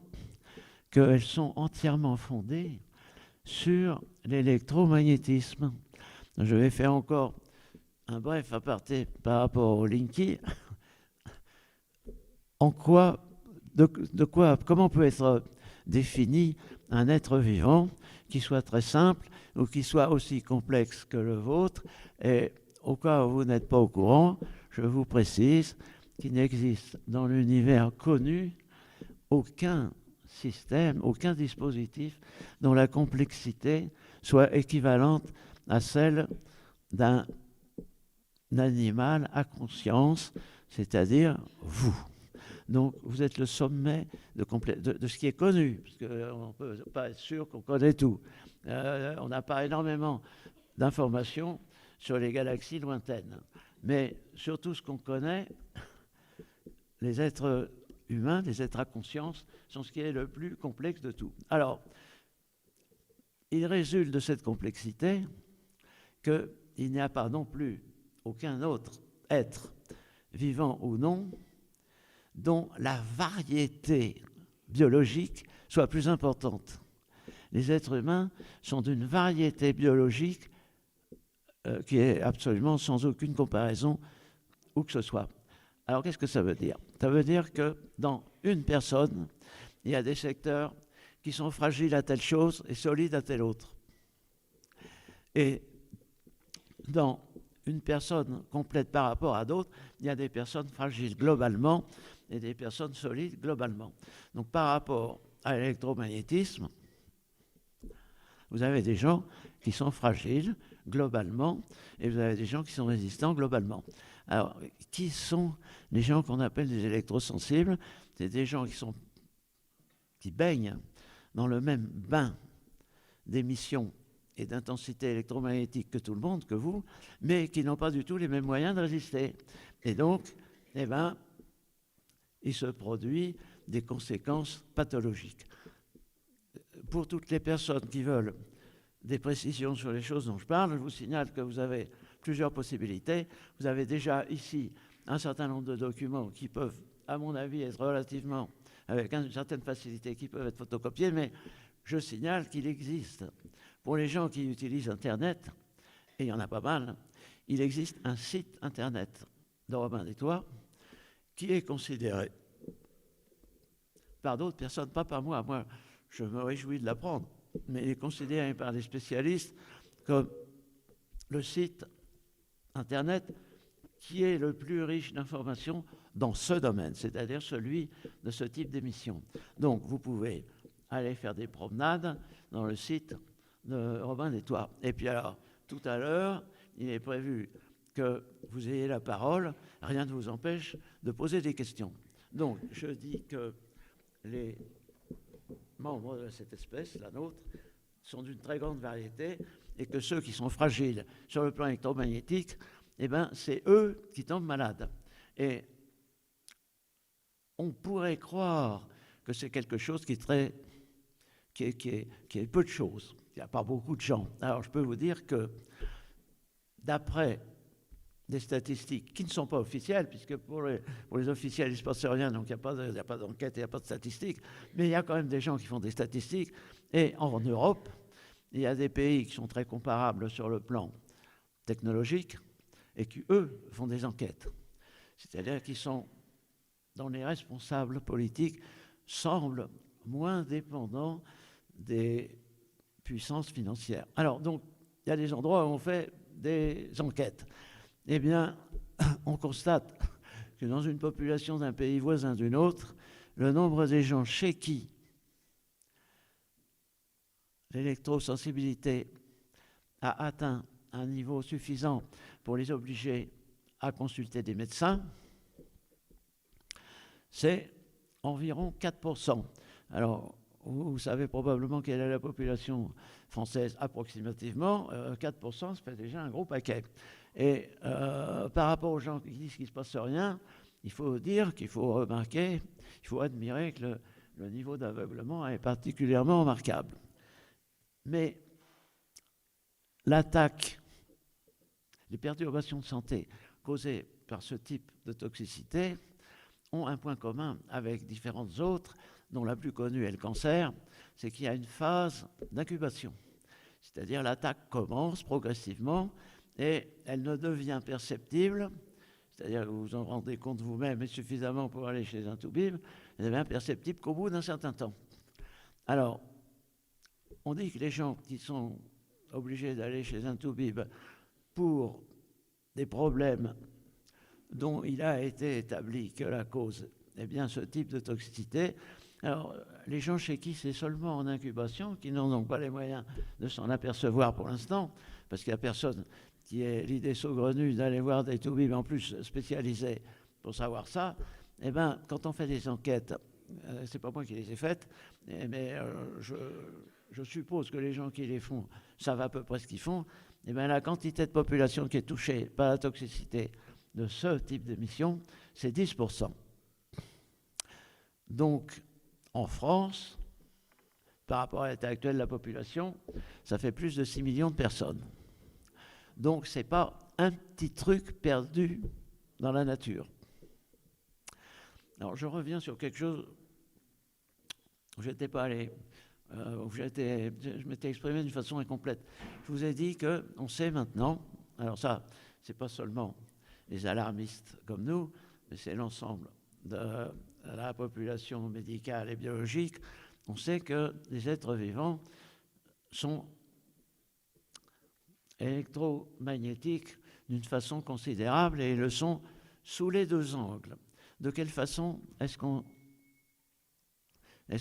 qu'elles sont entièrement fondées sur l'électromagnétisme. Je vais faire encore un bref aparté par rapport au Linky. Comment peut être défini un être vivant qui soit très simple ou qui soit aussi complexe que le vôtre? Et au cas où vous n'êtes pas au courant, je vous précise qu'il n'existe dans l'univers connu aucun système, aucun dispositif dont la complexité soit équivalente à celle d'un animal à conscience, c'est-à-dire vous. Donc, vous êtes le sommet de ce qui est connu, parce qu'on ne peut pas être sûr qu'on connaît tout. On n'a pas énormément d'informations sur les galaxies lointaines. Mais surtout ce qu'on connaît, les êtres humains, les êtres à conscience, sont ce qui est le plus complexe de tout. Alors, il résulte de cette complexité qu'il n'y a pas non plus aucun autre être, vivant ou non, dont la variété biologique soit plus importante. Les êtres humains sont d'une variété biologique qui est absolument sans aucune comparaison où que ce soit. Alors qu'est-ce que ça veut dire? Ça veut dire que dans une personne, il y a des secteurs qui sont fragiles à telle chose et solides à telle autre. Et dans une personne complète par rapport à d'autres, il y a des personnes fragiles globalement et des personnes solides globalement. Donc par rapport à l'électromagnétisme, vous avez des gens qui sont fragiles globalement et vous avez des gens qui sont résistants globalement. Alors, qui sont les gens qu'on appelle des électrosensibles? C'est des gens qui baignent dans le même bain d'émissions et d'intensité électromagnétique que tout le monde, que vous, mais qui n'ont pas du tout les mêmes moyens de résister. Et donc, eh ben, il se produit des conséquences pathologiques. Pour toutes les personnes qui veulent des précisions sur les choses dont je parle, je vous signale que vous avez plusieurs possibilités. Vous avez déjà ici un certain nombre de documents qui peuvent, à mon avis, être relativement, avec une certaine facilité, qui peuvent être photocopiés, mais je signale qu'il existe, pour les gens qui utilisent Internet, et il y en a pas mal, il existe un site Internet de Robin des Toits qui est considéré par d'autres personnes, pas par moi. Moi, je me réjouis de l'apprendre, mais il est considéré par les spécialistes comme le site Internet qui est le plus riche d'informations dans ce domaine, c'est-à-dire celui de ce type d'émission. Donc, vous pouvez aller faire des promenades dans le site de Robin des Toits. Et puis alors, tout à l'heure, il est prévu que vous ayez la parole, rien ne vous empêche de poser des questions. Donc, je dis que les membres de cette espèce, la nôtre, sont d'une très grande variété et que ceux qui sont fragiles sur le plan électromagnétique, eh ben, c'est eux qui tombent malades. Et on pourrait croire que c'est quelque chose qui est peu de choses. Il n'y a pas beaucoup de gens. Alors, je peux vous dire que d'après des statistiques qui ne sont pas officielles, puisque pour les officiels, il ne se passe rien, donc il n'y a pas d'enquête, il n'y a pas de statistiques, mais il y a quand même des gens qui font des statistiques. Et en Europe, il y a des pays qui sont très comparables sur le plan technologique et qui, eux, font des enquêtes. C'est-à-dire qu'ils sont, dont les responsables politiques semblent moins dépendants des puissances financières. Alors, donc, il y a des endroits où on fait des enquêtes. Eh bien, on constate que dans une population d'un pays voisin d'une autre, le nombre des gens chez qui l'électrosensibilité a atteint un niveau suffisant pour les obliger à consulter des médecins, c'est environ 4%. Alors, vous savez probablement quelle est la population française approximativement. 4%, ça fait déjà un gros paquet. Et par rapport aux gens qui disent qu'il ne se passe rien, il faut dire qu'il faut remarquer, il faut admirer que le niveau d'aveuglement est particulièrement remarquable. Mais l'attaque, les perturbations de santé causées par ce type de toxicité ont un point commun avec différentes autres, dont la plus connue est le cancer, c'est qu'il y a une phase d'incubation. C'est-à-dire l'attaque commence progressivement et elle ne devient perceptible, c'est-à-dire que vous vous en rendez compte vous-même et suffisamment pour aller chez un toubib, elle devient perceptible qu'au bout d'un certain temps. Alors, on dit que les gens qui sont obligés d'aller chez un toubib pour des problèmes dont il a été établi que la cause est bien ce type de toxicité, alors les gens chez qui c'est seulement en incubation, qui n'ont donc pas les moyens de s'en apercevoir pour l'instant, parce qu'il n'y a personne qui ait l'idée saugrenue d'aller voir des toubibs en plus spécialisés pour savoir ça, eh bien, quand on fait des enquêtes, c'est pas moi qui les ai faites, mais je suppose que les gens qui les font savent à peu près ce qu'ils font, eh bien, la quantité de population qui est touchée par la toxicité de ce type d'émission, c'est 10%. Donc, en France, par rapport à l'état actuel de la population, ça fait plus de 6 millions de personnes. Donc, ce n'est pas un petit truc perdu dans la nature. Alors, je reviens sur quelque chose où je n'étais pas allé, je m'étais exprimé d'une façon incomplète. Je vous ai dit qu'on sait maintenant, alors ça, ce n'est pas seulement les alarmistes comme nous, mais c'est l'ensemble de la population médicale et biologique, on sait que les êtres vivants sont électromagnétiques d'une façon considérable et ils le sont sous les deux angles. De quelle façon est-ce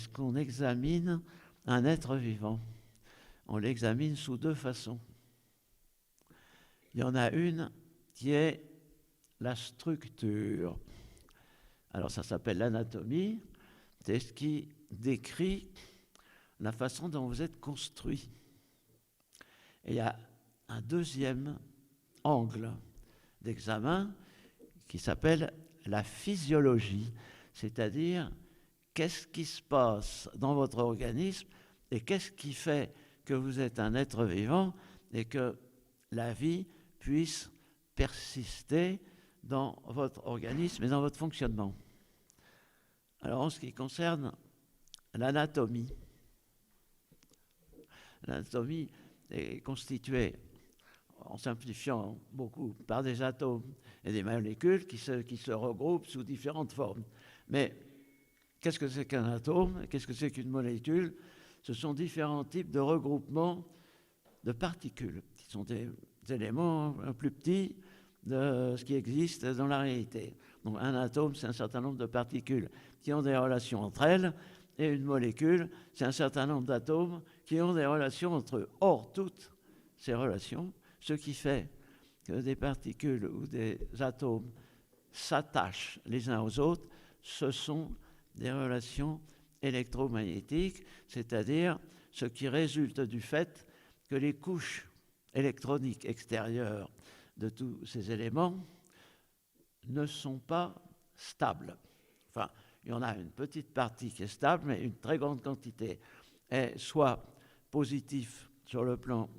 qu'on examine un être vivant? On l'examine sous deux façons. Il y en a une qui est la structure. Alors ça s'appelle l'anatomie, c'est ce qui décrit la façon dont vous êtes construit. Et il y a un deuxième angle d'examen qui s'appelle la physiologie, c'est-à-dire qu'est-ce qui se passe dans votre organisme et qu'est-ce qui fait que vous êtes un être vivant et que la vie puisse persister dans votre organisme et dans votre fonctionnement. Alors, en ce qui concerne l'anatomie, l'anatomie est constituée, en simplifiant beaucoup, par des atomes et des molécules qui se regroupent sous différentes formes. Mais qu'est-ce que c'est qu'un atome? Qu'est-ce que c'est qu'une molécule? Ce sont différents types de regroupements de particules, qui sont des éléments plus petits de ce qui existe dans la réalité. Donc un atome, c'est un certain nombre de particules qui ont des relations entre elles, et une molécule, c'est un certain nombre d'atomes qui ont des relations entre eux. Or, toutes ces relations, ce qui fait que des particules ou des atomes s'attachent les uns aux autres, ce sont des relations électromagnétiques, c'est-à-dire ce qui résulte du fait que les couches électroniques extérieures de tous ces éléments ne sont pas stables. Enfin, il y en a une petite partie qui est stable, mais une très grande quantité est soit positive sur le plan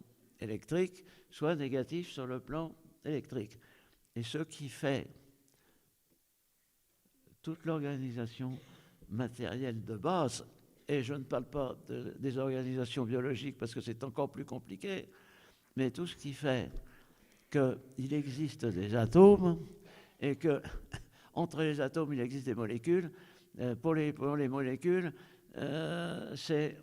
électrique, soit négative sur le plan électrique. Et ce qui fait toute l'organisation matérielle de base, et je ne parle pas des organisations biologiques parce que c'est encore plus compliqué, mais tout ce qui fait qu'il existe des atomes et que entre les atomes il existe des molécules. Pour les molécules, c'est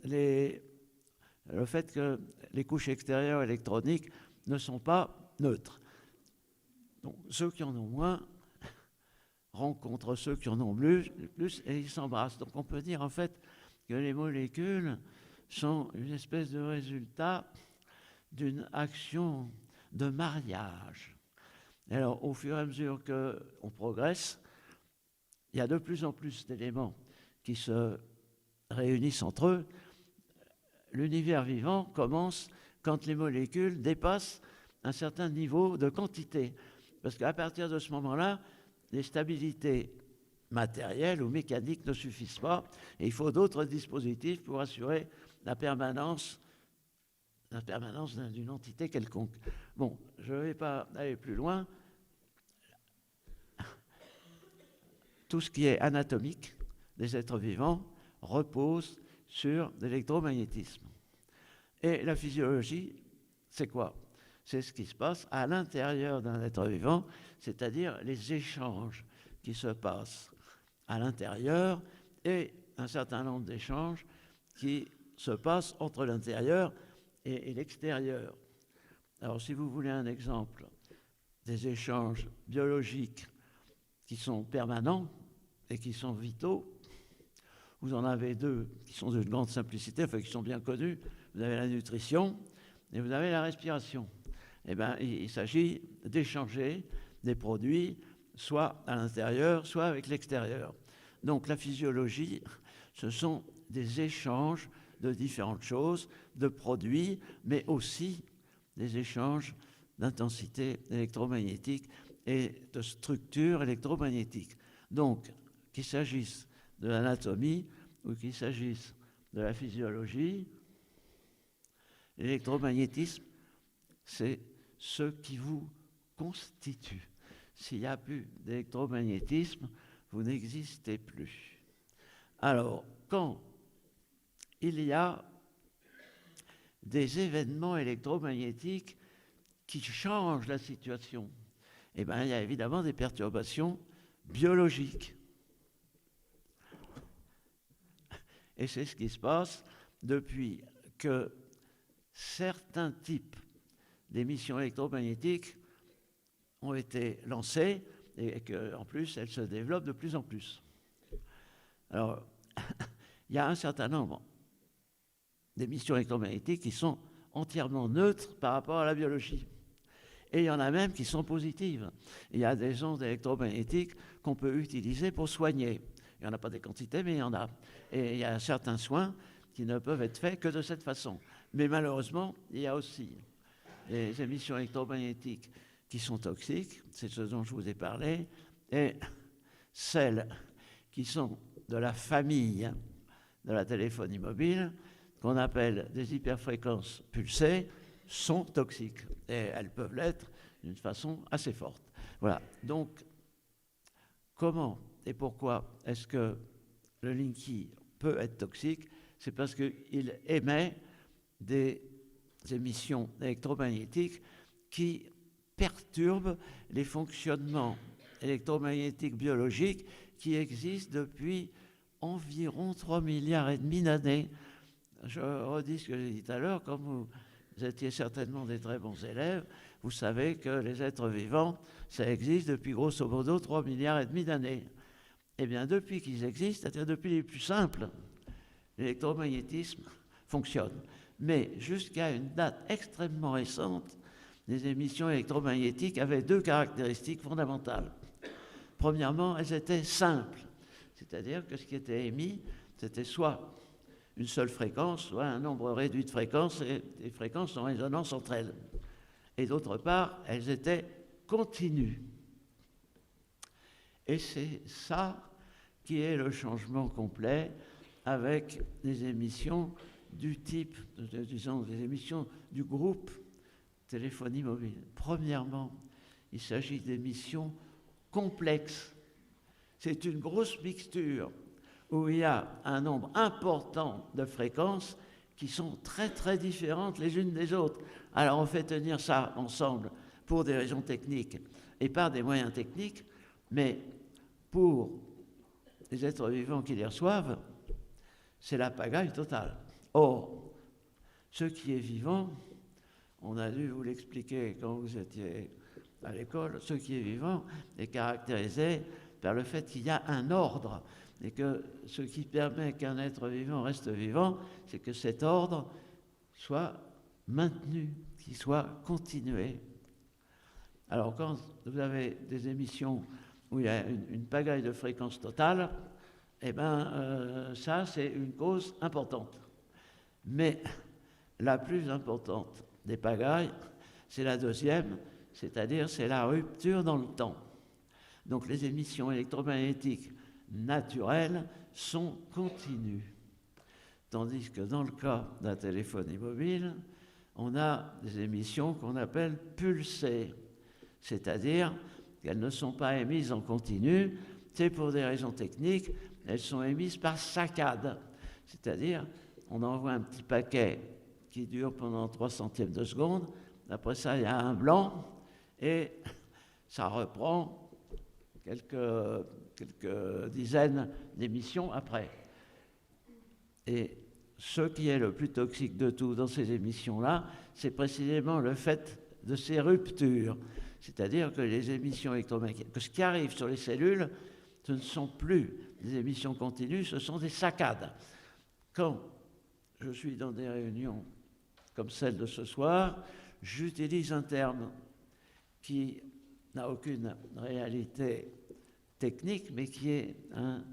le fait que les couches extérieures électroniques ne sont pas neutres. Donc, ceux qui en ont moins rencontrent ceux qui en ont plus et ils s'embrassent. Donc on peut dire en fait que les molécules sont une espèce de résultat d'une action de mariage. Alors au fur et à mesure qu'on progresse, il y a de plus en plus d'éléments qui se réunissent entre eux. L'univers vivant commence quand les molécules dépassent un certain niveau de quantité. Parce qu'à partir de ce moment-là, les stabilités matérielles ou mécaniques ne suffisent pas et il faut d'autres dispositifs pour assurer la permanence d'une entité quelconque. Bon, je ne vais pas aller plus loin. Tout ce qui est anatomique des êtres vivants repose sur l'électromagnétisme. Et la physiologie, c'est quoi? C'est ce qui se passe à l'intérieur d'un être vivant, c'est-à-dire les échanges qui se passent à l'intérieur et un certain nombre d'échanges qui se passent entre l'intérieur et l'extérieur. Alors, si vous voulez un exemple des échanges biologiques qui sont permanents et qui sont vitaux, vous en avez deux qui sont d'une grande simplicité, enfin qui sont bien connus. Vous avez la nutrition et vous avez la respiration. Eh bien, il s'agit d'échanger des produits, soit à l'intérieur, soit avec l'extérieur. Donc la physiologie, ce sont des échanges de différentes choses, de produits, mais aussi des échanges d'intensité électromagnétique et de structure électromagnétique. Donc, qu'il s'agisse de l'anatomie ou qu'il s'agisse de la physiologie, l'électromagnétisme, c'est ce qui vous constitue. S'il n'y a plus d'électromagnétisme, vous n'existez plus. Alors, quand il y a des événements électromagnétiques qui changent la situation, eh bien, il y a évidemment des perturbations biologiques. Et c'est ce qui se passe depuis que certains types d'émissions électromagnétiques ont été lancées et qu'en plus, elles se développent de plus en plus. Alors, il y a un certain nombre d'émissions électromagnétiques qui sont entièrement neutres par rapport à la biologie. Et il y en a même qui sont positives. Il y a des ondes électromagnétiques qu'on peut utiliser pour soigner. Il n'y en a pas des quantités, mais il y en a. Et il y a certains soins qui ne peuvent être faits que de cette façon. Mais malheureusement, il y a aussi les émissions électromagnétiques qui sont toxiques, c'est ce dont je vous ai parlé, et celles qui sont de la famille de la téléphonie mobile, qu'on appelle des hyperfréquences pulsées, sont toxiques. Et elles peuvent l'être d'une façon assez forte. Voilà. Donc, comment et pourquoi est-ce que le Linky peut être toxique? C'est parce qu'il émet des émissions électromagnétiques qui perturbent les fonctionnements électromagnétiques biologiques qui existent depuis environ 3,5 milliards d'années. Je redis ce que j'ai dit tout à l'heure, comme vous étiez certainement des très bons élèves, vous savez que les êtres vivants, ça existe depuis grosso modo 3,5 milliards d'années. Eh bien, depuis qu'ils existent, c'est-à-dire depuis les plus simples, l'électromagnétisme fonctionne. Mais jusqu'à une date extrêmement récente, les émissions électromagnétiques avaient deux caractéristiques fondamentales. Premièrement, elles étaient simples, c'est-à-dire que ce qui était émis, c'était soit une seule fréquence, soit un nombre réduit de fréquences, et les fréquences en résonance entre elles. Et d'autre part, elles étaient continues. Et c'est ça qui est le changement complet avec les émissions du type, disons, des émissions du groupe téléphonie mobile. Premièrement, il s'agit d'émissions complexes. C'est une grosse mixture où il y a un nombre important de fréquences qui sont très très différentes les unes des autres. Alors on fait tenir ça ensemble pour des raisons techniques et par des moyens techniques, mais pour les êtres vivants qui les reçoivent, c'est la pagaille totale. Or, ce qui est vivant, on a dû vous l'expliquer quand vous étiez à l'école, ce qui est vivant est caractérisé par le fait qu'il y a un ordre et que ce qui permet qu'un être vivant reste vivant, c'est que cet ordre soit maintenu, qu'il soit continué. Alors quand vous avez des émissions où il y a une pagaille de fréquence totale, eh bien ça c'est une cause importante. Mais la plus importante des pagailles, c'est la deuxième, c'est-à-dire c'est la rupture dans le temps. Donc les émissions électromagnétiques naturelles sont continues. Tandis que dans le cas de la téléphonie mobile, on a des émissions qu'on appelle pulsées, c'est-à-dire qu'elles ne sont pas émises en continu, c'est pour des raisons techniques, elles sont émises par saccades, c'est-à-dire on envoie un petit paquet qui dure pendant 3 centièmes de seconde, après ça il y a un blanc et ça reprend quelques dizaines d'émissions après. Et ce qui est le plus toxique de tout dans ces émissions-là, c'est précisément le fait de ces ruptures. C'est-à-dire que les émissions électromagnétiques, que ce qui arrive sur les cellules, ce ne sont plus des émissions continues, ce sont des saccades. Quand je suis dans des réunions comme celle de ce soir, j'utilise un terme qui n'a aucune réalité technique, mais qui est un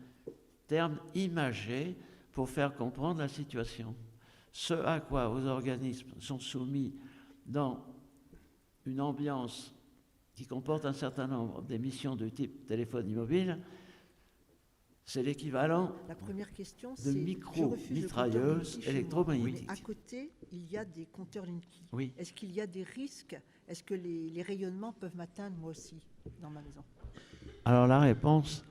terme imagé pour faire comprendre la situation. Ce à quoi vos organismes sont soumis dans une ambiance qui comporte un certain nombre d'émissions de type téléphonie mobile, C'est l'équivalent La première question, de c'est micro-mitrailleuses électromagnétiques. À côté, il y a des compteurs Linky. Oui. Est-ce qu'il y a des risques? Est-ce que les rayonnements peuvent m'atteindre moi aussi dans ma maison? Alors la réponse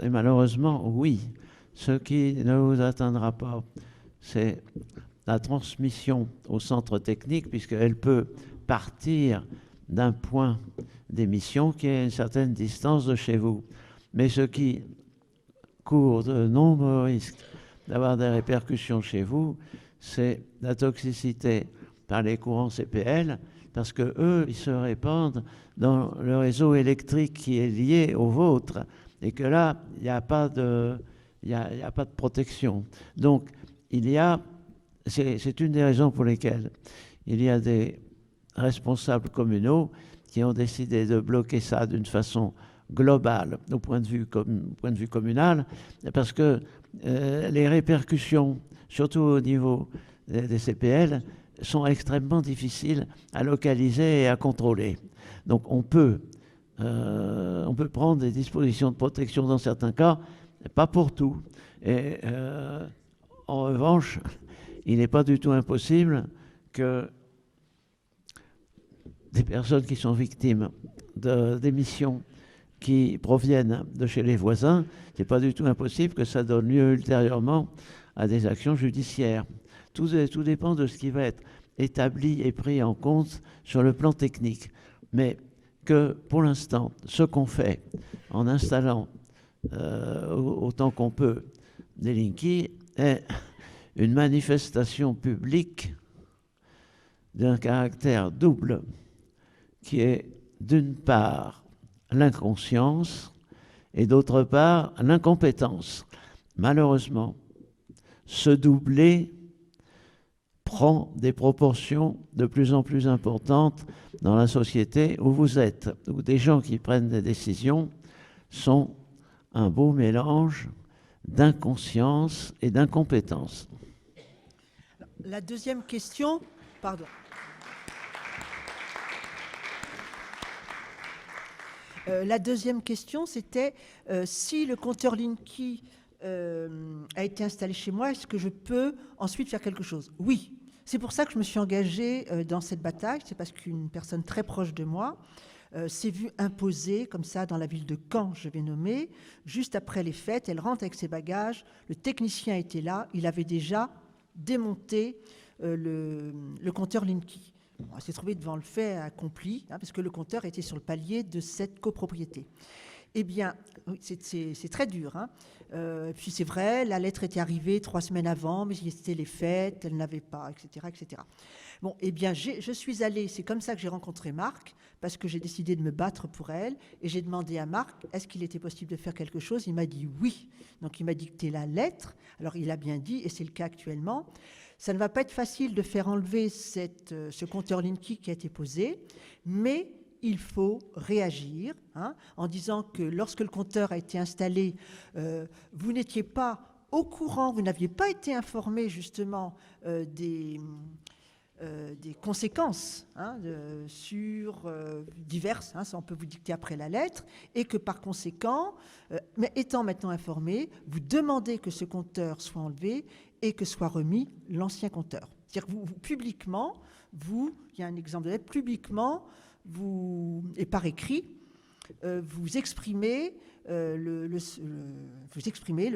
est malheureusement oui. Ce qui ne vous atteindra pas, c'est la transmission au centre technique, puisqu'elle peut partir d'un point d'émission qui est à une certaine distance de chez vous. Mais ce qui court de nombreux risques d'avoir des répercussions chez vous, c'est la toxicité par les courants CPL, parce que eux, ils se répandent dans le réseau électrique qui est lié au vôtre, et que là, il n'y a pas de protection. Donc, c'est une des raisons pour lesquelles il y a des responsables communaux qui ont décidé de bloquer ça d'une façon globale au point de vue communal, parce que les répercussions, surtout au niveau des CPL, sont extrêmement difficiles à localiser et à contrôler. Donc on peut prendre des dispositions de protection dans certains cas, pas pour tout. Et en revanche, il n'est pas du tout impossible que des personnes qui sont victimes d'émissions qui proviennent de chez les voisins, c'est pas du tout impossible que ça donne lieu ultérieurement à des actions judiciaires. Tout dépend de ce qui va être établi et pris en compte sur le plan technique. Mais que pour l'instant, ce qu'on fait en installant autant qu'on peut des Linky est une manifestation publique d'un caractère double, qui est d'une part l'inconscience et d'autre part l'incompétence. Malheureusement, ce doublé prend des proportions de plus en plus importantes dans la société où vous êtes, où des gens qui prennent des décisions sont un beau mélange d'inconscience et d'incompétence. La deuxième question, pardon. La deuxième question, c'était si le compteur Linky a été installé chez moi, est-ce que je peux ensuite faire quelque chose? Oui. C'est pour ça que je me suis engagée dans cette bataille. C'est parce qu'une personne très proche de moi s'est vue imposer, comme ça, dans la ville de Caen, je vais nommer, juste après les fêtes. Elle rentre avec ses bagages. Le technicien était là. Il avait déjà démonté le compteur Linky. Bon, elle s'est trouvée devant le fait accompli, parce que le compteur était sur le palier de cette copropriété. Eh bien, oui, c'est très dur. Puis c'est vrai, la lettre était arrivée 3 semaines avant, mais c'était les fêtes, elle n'avait pas, etc., etc. Bon, eh bien, je suis allée, c'est comme ça que j'ai rencontré Marc, parce que j'ai décidé de me battre pour elle, et j'ai demandé à Marc, est-ce qu'il était possible de faire quelque chose? Il m'a dit oui. Donc il m'a dicté la lettre, alors il a bien dit, et c'est le cas actuellement. Ça ne va pas être facile de faire enlever ce compteur Linky qui a été posé, mais il faut réagir en disant que lorsque le compteur a été installé, vous n'étiez pas au courant, vous n'aviez pas été informé justement des conséquences sur diverses, ça on peut vous dicter après la lettre, et que par conséquent, mais étant maintenant informé, vous demandez que ce compteur soit enlevé et que soit remis l'ancien compteur. C'est-à-dire que vous publiquement, il y a un exemple de lettre, publiquement, et par écrit, vous exprimez le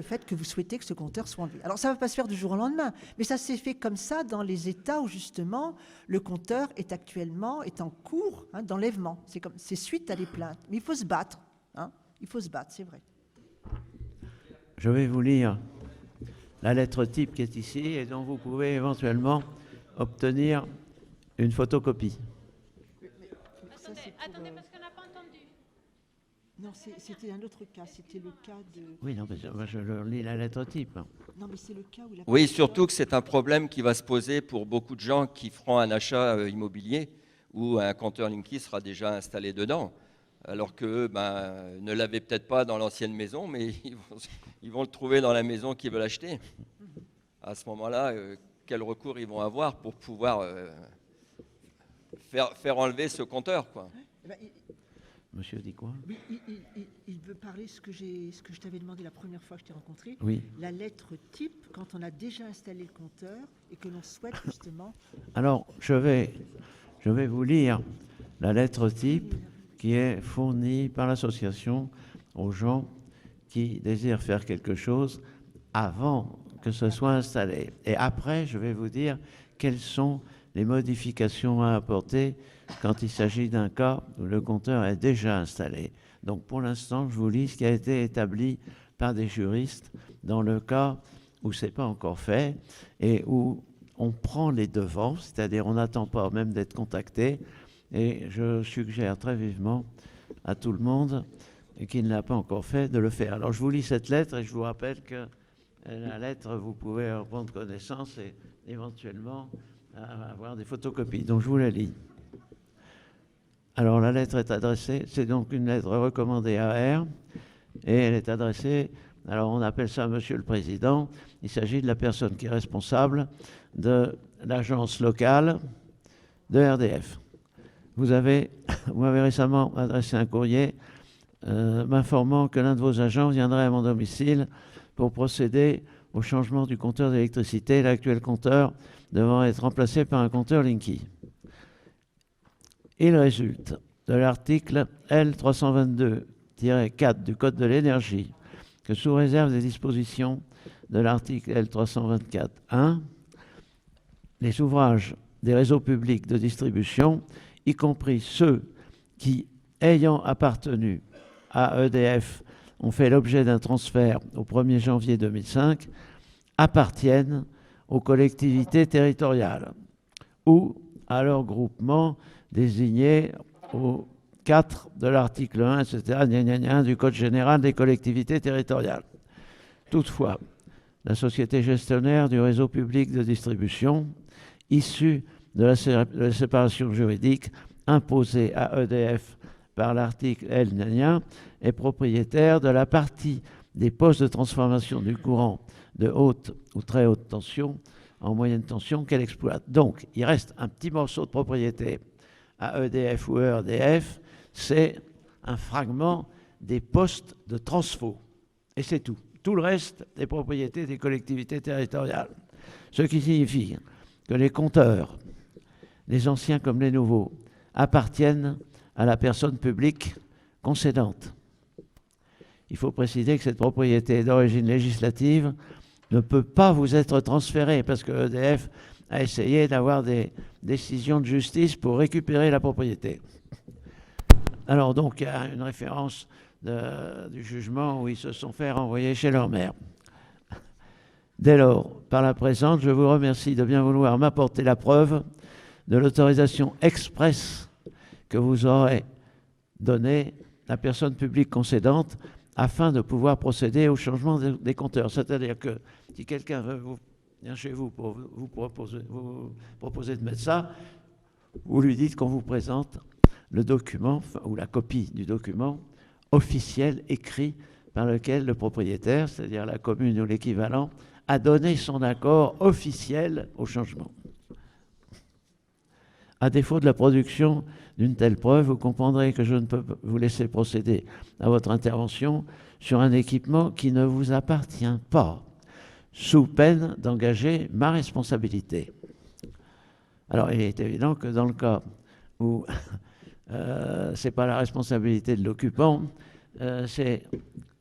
fait que vous souhaitez que ce compteur soit enlevé. Alors ça ne va pas se faire du jour au lendemain, mais ça s'est fait comme ça dans les États où justement le compteur est en cours d'enlèvement. C'est suite à des plaintes. Mais il faut se battre. Il faut se battre, c'est vrai. Je vais vous lire la lettre type qui est ici et dont vous pouvez éventuellement obtenir une photocopie. Attendez, parce qu'on n'a pas entendu. Non, c'était un autre cas. C'était le cas de... Oui, non, mais je lis la lettre type. Non, mais c'est le cas où... Oui, surtout que c'est un problème qui va se poser pour beaucoup de gens qui feront un achat immobilier où un compteur Linky sera déjà installé dedans, alors qu'eux ne l'avaient peut-être pas dans l'ancienne maison, mais ils vont le trouver dans la maison qu'ils veulent acheter. À ce moment-là, quel recours ils vont avoir pour pouvoir faire enlever ce compteur, quoi. Monsieur dit quoi? Oui, il veut parler ce que je t'avais demandé la première fois que je t'ai rencontré. Oui. La lettre type, quand on a déjà installé le compteur et que l'on souhaite justement... Alors, je vais vous lire la lettre type qui est fournie par l'association aux gens qui désirent faire quelque chose avant que ce soit installé. Et après, je vais vous dire quelles sont les modifications à apporter quand il s'agit d'un cas où le compteur est déjà installé. Donc pour l'instant, je vous lis ce qui a été établi par des juristes dans le cas où ce n'est pas encore fait et où on prend les devants, c'est-à-dire on n'attend pas même d'être contacté. Et je suggère très vivement à tout le monde qui ne l'a pas encore fait de le faire. Alors je vous lis cette lettre et je vous rappelle que la lettre, vous pouvez en prendre connaissance et éventuellement avoir des photocopies. Donc je vous la lis. Alors la lettre est adressée, c'est donc une lettre recommandée à R et elle est adressée, alors on appelle ça Monsieur le Président, il s'agit de la personne qui est responsable de l'agence locale de RDF. Vous m'avez récemment adressé un courrier m'informant que l'un de vos agents viendrait à mon domicile pour procéder au changement du compteur d'électricité, l'actuel compteur devant être remplacé par un compteur Linky. Il résulte de l'article L322-4 du Code de l'énergie que sous réserve des dispositions de l'article L324-1, les ouvrages des réseaux publics de distribution, y compris ceux qui, ayant appartenu à EDF, ont fait l'objet d'un transfert au 1er janvier 2005, appartiennent aux collectivités territoriales ou à leur groupement désigné au 4 de l'article 1, etc., du Code général des collectivités territoriales. Toutefois, la société gestionnaire du réseau public de distribution, issue de la séparation juridique imposée à EDF par l'article L, est propriétaire de la partie des postes de transformation du courant de haute ou très haute tension en moyenne tension qu'elle exploite. Donc, il reste un petit morceau de propriété à EDF ou ERDF, c'est un fragment des postes de transfo. Et c'est tout. Tout le reste des propriétés des collectivités territoriales. Ce qui signifie que les compteurs, les anciens comme les nouveaux, appartiennent à la personne publique concédante. Il faut préciser que cette propriété d'origine législative ne peut pas vous être transférée parce que EDF a essayé d'avoir des décisions de justice pour récupérer la propriété. Alors donc, il y a une référence du jugement où ils se sont fait renvoyer chez leur mère. Dès lors, par la présente, je vous remercie de bien vouloir m'apporter la preuve de l'autorisation expresse que vous aurez donnée la personne publique concédante afin de pouvoir procéder au changement des compteurs. C'est-à-dire que si quelqu'un vient chez vous pour vous proposer de mettre ça, vous lui dites qu'on vous présente le document ou la copie du document officiel écrit par lequel le propriétaire, c'est-à-dire la commune ou l'équivalent, a donné son accord officiel au changement. À défaut de la production d'une telle preuve, vous comprendrez que je ne peux vous laisser procéder à votre intervention sur un équipement qui ne vous appartient pas, sous peine d'engager ma responsabilité. Alors, il est évident que dans le cas où ce n'est pas la responsabilité de l'occupant,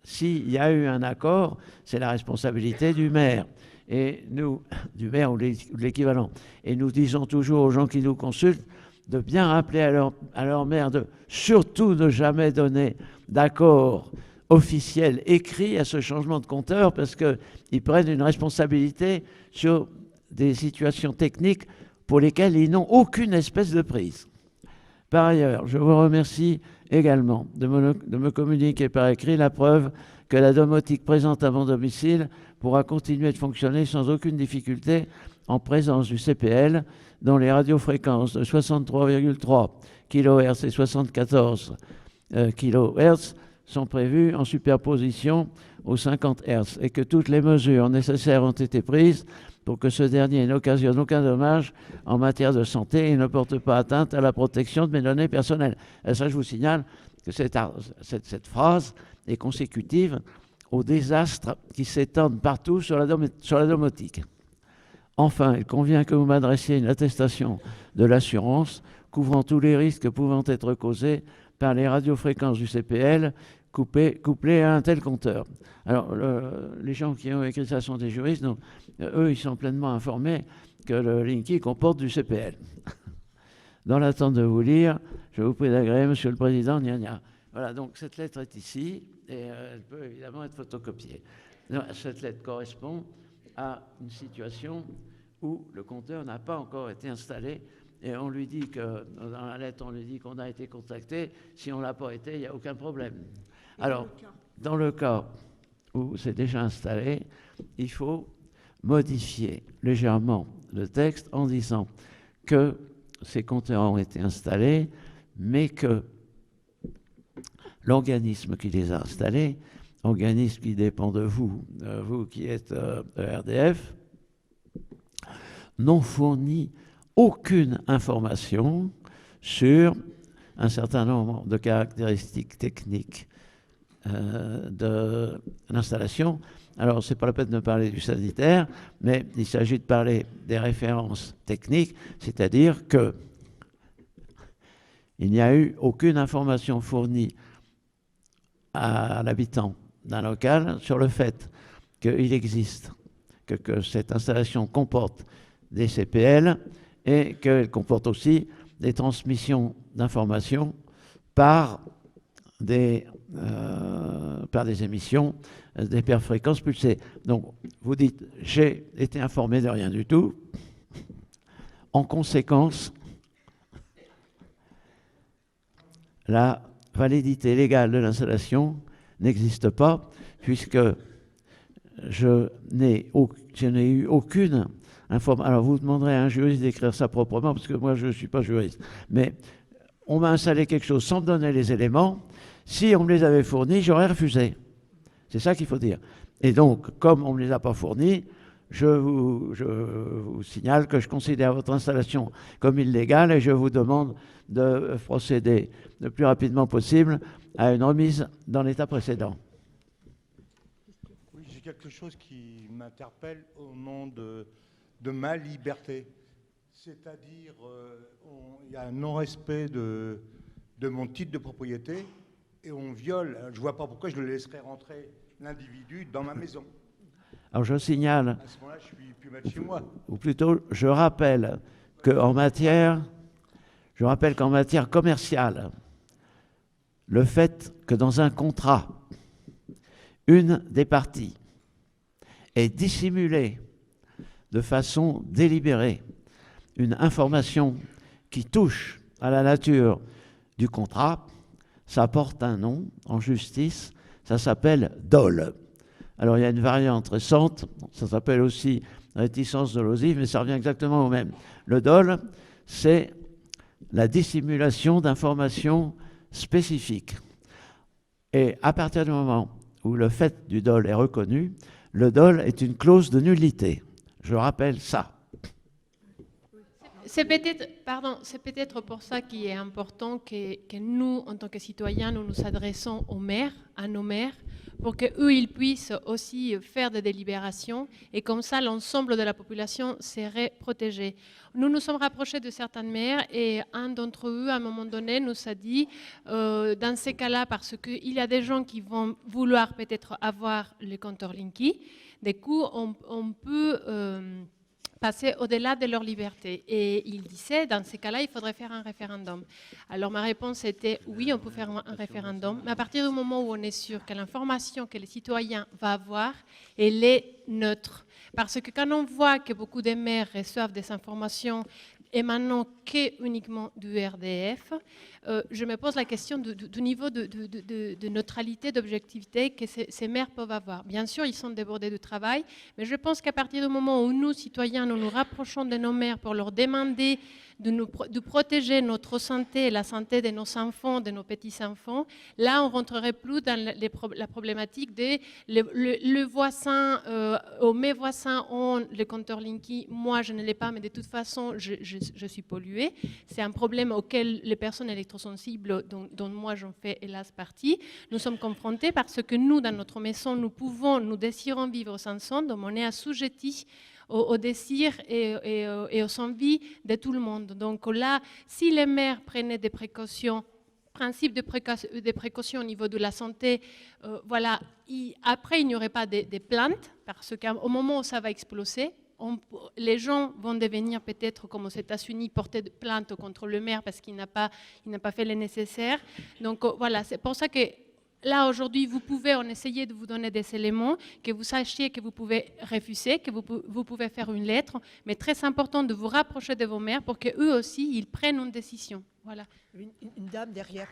s'il y a eu un accord, c'est la responsabilité du maire. Et nous, du maire ou l'équivalent. Et nous disons toujours aux gens qui nous consultent de bien rappeler à leur maire de surtout ne jamais donner d'accord officiel écrit à ce changement de compteur parce qu'ils prennent une responsabilité sur des situations techniques pour lesquelles ils n'ont aucune espèce de prise. Par ailleurs, je vous remercie également de me communiquer par écrit la preuve que la domotique présente à mon domicile pourra continuer de fonctionner sans aucune difficulté en présence du CPL, dont les radiofréquences de 63,3 kHz et 74 kHz sont prévues en superposition aux 50 Hz et que toutes les mesures nécessaires ont été prises pour que ce dernier n'occasionne aucun dommage en matière de santé et ne porte pas atteinte à la protection de mes données personnelles. Et ça, je vous signale que cette phrase est consécutive aux désastres qui s'étendent partout sur la domotique. Enfin, il convient que vous m'adressiez une attestation de l'assurance couvrant tous les risques pouvant être causés par les radiofréquences du CPL couplées à un tel compteur. Alors, les gens qui ont écrit ça sont des juristes, donc eux, ils sont pleinement informés que le Linky comporte du CPL. Dans l'attente de vous lire, je vous prie d'agréer, Monsieur le Président, gna gna. Voilà, donc cette lettre est ici, et elle peut évidemment être photocopiée. Cette lettre correspond à une situation où le compteur n'a pas encore été installé, et on lui dit que, dans la lettre, on lui dit qu'on a été contacté. Si on ne l'a pas été, il n'y a aucun problème. Alors, dans le cas où c'est déjà installé, il faut modifier légèrement le texte en disant que ces compteurs ont été installés, mais que l'organisme qui les a installés, organisme qui dépend de vous, vous qui êtes RDF, n'ont fourni aucune information sur un certain nombre de caractéristiques techniques de l'installation. Alors, ce n'est pas la peine de parler du sanitaire, mais il s'agit de parler des références techniques, c'est-à-dire que il n'y a eu aucune information fournie à l'habitant d'un local sur le fait qu'il existe, que cette installation comporte des CPL et qu'elle comporte aussi des transmissions d'informations par des émissions d'hyperfréquences pulsées. Donc, vous dites, j'ai été informé de rien du tout. En conséquence, la validité légale de l'installation n'existe pas, puisque je n'ai eu aucune information. Alors, vous demanderez à un juriste d'écrire ça proprement, parce que moi, je ne suis pas juriste. Mais on m'a installé quelque chose sans me donner les éléments. Si on me les avait fournis, j'aurais refusé. C'est ça qu'il faut dire. Et donc, comme on ne me les a pas fournis, je vous signale que je considère votre installation comme illégale et je vous demande de procéder le plus rapidement possible à une remise dans l'état précédent. Oui, j'ai quelque chose qui m'interpelle au nom de ma liberté. C'est-à-dire, il y a un non-respect de mon titre de propriété et on viole. Je ne vois pas pourquoi je le laisserais rentrer l'individu dans ma maison. Alors je signale, à ce moment-là, je suis plus mal chez moi. Ou plutôt, je rappelle qu'en matière commerciale, le fait que dans un contrat, une des parties ait dissimulé de façon délibérée une information qui touche à la nature du contrat, ça porte un nom en justice, ça s'appelle dol. Alors il y a une variante récente, ça s'appelle aussi réticence dolosive, mais ça revient exactement au même. Le dol, c'est la dissimulation d'informations spécifiques. Et à partir du moment où le fait du dol est reconnu, le dol est une clause de nullité. Je rappelle ça. C'est peut-être pour ça qu'il est important que nous, en tant que citoyens, nous nous adressons aux maires, à nos maires, pour qu'eux, ils puissent aussi faire des délibérations et comme ça, l'ensemble de la population serait protégée. Nous nous sommes rapprochés de certaines maires et un d'entre eux, à un moment donné, nous a dit, dans ces cas-là, parce qu'il y a des gens qui vont vouloir peut-être avoir le compteur Linky, du coup, on peut passer au-delà de leur liberté. Et il disait, dans ces cas-là, il faudrait faire un référendum. Alors ma réponse était, oui, on peut faire un référendum, mais à partir du moment où on est sûr que l'information que les citoyens vont avoir, elle est neutre. Parce que quand on voit que beaucoup de maires reçoivent des informations émanant uniquement du RDF, je me pose la question du niveau de neutralité, d'objectivité que ces maires peuvent avoir. Bien sûr, ils sont débordés de travail, mais je pense qu'à partir du moment où nous, citoyens, nous nous rapprochons de nos maires pour leur demander de protéger notre santé et la santé de nos enfants, de nos petits-enfants, là, on ne rentrerait plus dans la problématique de le voisin, mes voisins ont le compteur Linky, moi, je ne l'ai pas, mais de toute façon, je suis polluée. C'est un problème auquel les personnes électrosensibles, dont moi, j'en fais hélas partie, nous sommes confrontés parce que nous, dans notre maison, nous désirons vivre sans sonde, donc on est assujettis au désir et aux envies de tout le monde. Donc là, si les maires prenaient des précautions, principe de précaution au niveau de la santé, voilà, après, il n'y aurait pas des plaintes, parce qu'au moment où ça va exploser, les gens vont devenir peut-être, comme aux États-Unis, porter de plainte contre le maire parce qu'il n'a pas fait le nécessaire. Donc voilà, c'est pour ça que là, aujourd'hui, on essaye de vous donner des éléments, que vous sachiez que vous pouvez refuser, que vous pouvez faire une lettre, mais très important de vous rapprocher de vos maires pour qu'eux aussi, ils prennent une décision. Voilà. Une dame derrière.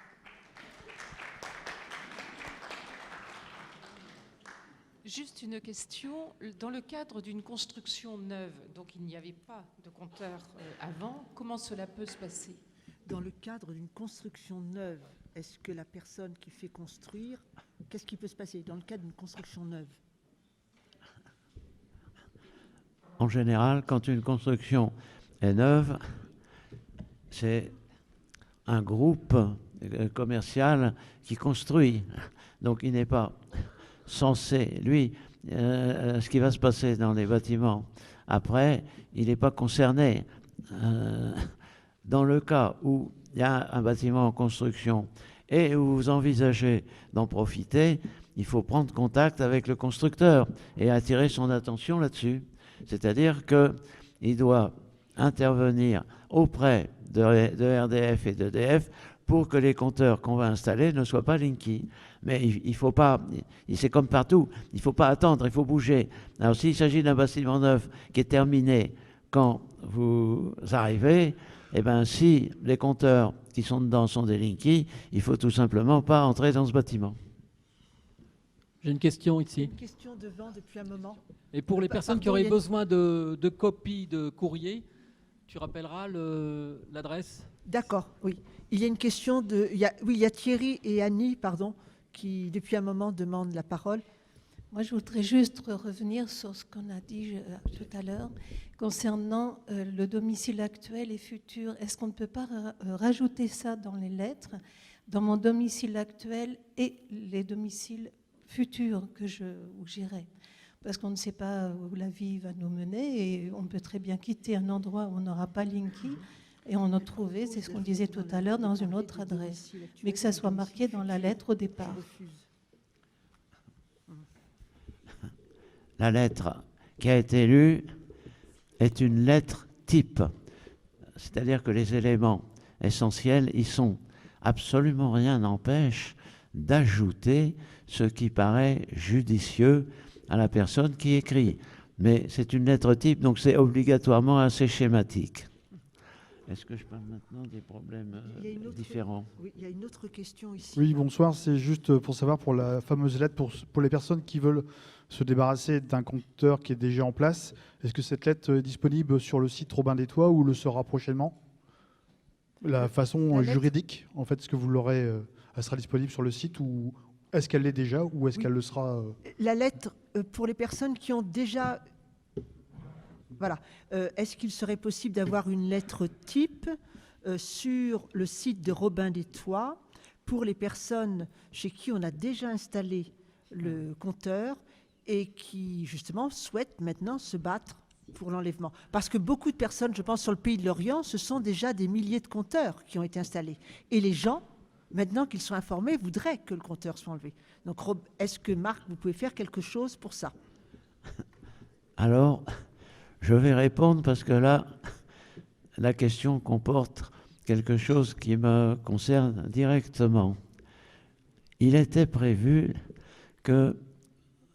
Juste une question. Dans le cadre d'une construction neuve, donc il n'y avait pas de compteur avant, comment cela peut se passer? Dans le cadre d'une construction neuve, est-ce que la personne qui fait construire, qu'est-ce qui peut se passer dans le cadre d'une construction neuve? En général, quand une construction est neuve, c'est un groupe commercial qui construit. Donc il n'est pas censé, lui, ce qui va se passer dans les bâtiments après, il n'est pas concerné. Dans le cas où il y a un bâtiment en construction et où vous envisagez d'en profiter, il faut prendre contact avec le constructeur et attirer son attention là-dessus. C'est-à-dire qu'il doit intervenir auprès de RDF et d'EDF pour que les compteurs qu'on va installer ne soient pas Linky. Mais il ne faut pas, c'est comme partout, il ne faut pas attendre, il faut bouger. Alors s'il s'agit d'un bâtiment neuf qui est terminé quand vous arrivez, eh bien si les compteurs qui sont dedans sont des Linky, il ne faut tout simplement pas entrer dans ce bâtiment. J'ai une question ici. Une question devant depuis un moment. Et pour les personnes qui auraient besoin de copies de courrier, tu rappelleras l'adresse? D'accord, oui. Il y a une question il y a Thierry et Annie, qui depuis un moment demandent la parole. Moi, je voudrais juste revenir sur ce qu'on a dit tout à l'heure concernant le domicile actuel et futur. Est-ce qu'on ne peut pas rajouter ça dans les lettres, dans mon domicile actuel et les domiciles futurs où j'irai? Parce qu'on ne sait pas où la vie va nous mener et on peut très bien quitter un endroit où on n'aura pas Linky et on en trouver, c'est ce qu'on disait tout à l'heure, dans une autre adresse, mais que ça soit marqué dans la lettre au départ. La lettre qui a été lue est une lettre type, c'est-à-dire que les éléments essentiels y sont. Absolument rien n'empêche d'ajouter ce qui paraît judicieux à la personne qui écrit. Mais c'est une lettre type, donc c'est obligatoirement assez schématique. Est-ce que je parle maintenant des problèmes différents? Oui, il y a une autre question ici. Oui, bonsoir. C'est juste pour savoir, pour la fameuse lettre, pour les personnes qui veulent se débarrasser d'un compteur qui est déjà en place, est-ce que cette lettre est disponible sur le site Robin des Toits ou le sera prochainement? La façon juridique, en fait, est-ce que vous l'aurez, elle sera disponible sur le site ou est-ce qu'elle l'est déjà ou est-ce qu'elle le sera La lettre, pour les personnes qui ont déjà... Voilà. Est-ce qu'il serait possible d'avoir une lettre type sur le site de Robin des Toits pour les personnes chez qui on a déjà installé le compteur et qui, justement, souhaitent maintenant se battre pour l'enlèvement? Parce que beaucoup de personnes, je pense, sur le pays de l'Orient, ce sont déjà des milliers de compteurs qui ont été installés. Et les gens, maintenant qu'ils sont informés, voudraient que le compteur soit enlevé. Donc, est-ce que, Marc, vous pouvez faire quelque chose pour ça? Alors, je vais répondre parce que là, la question comporte quelque chose qui me concerne directement. Il était prévu que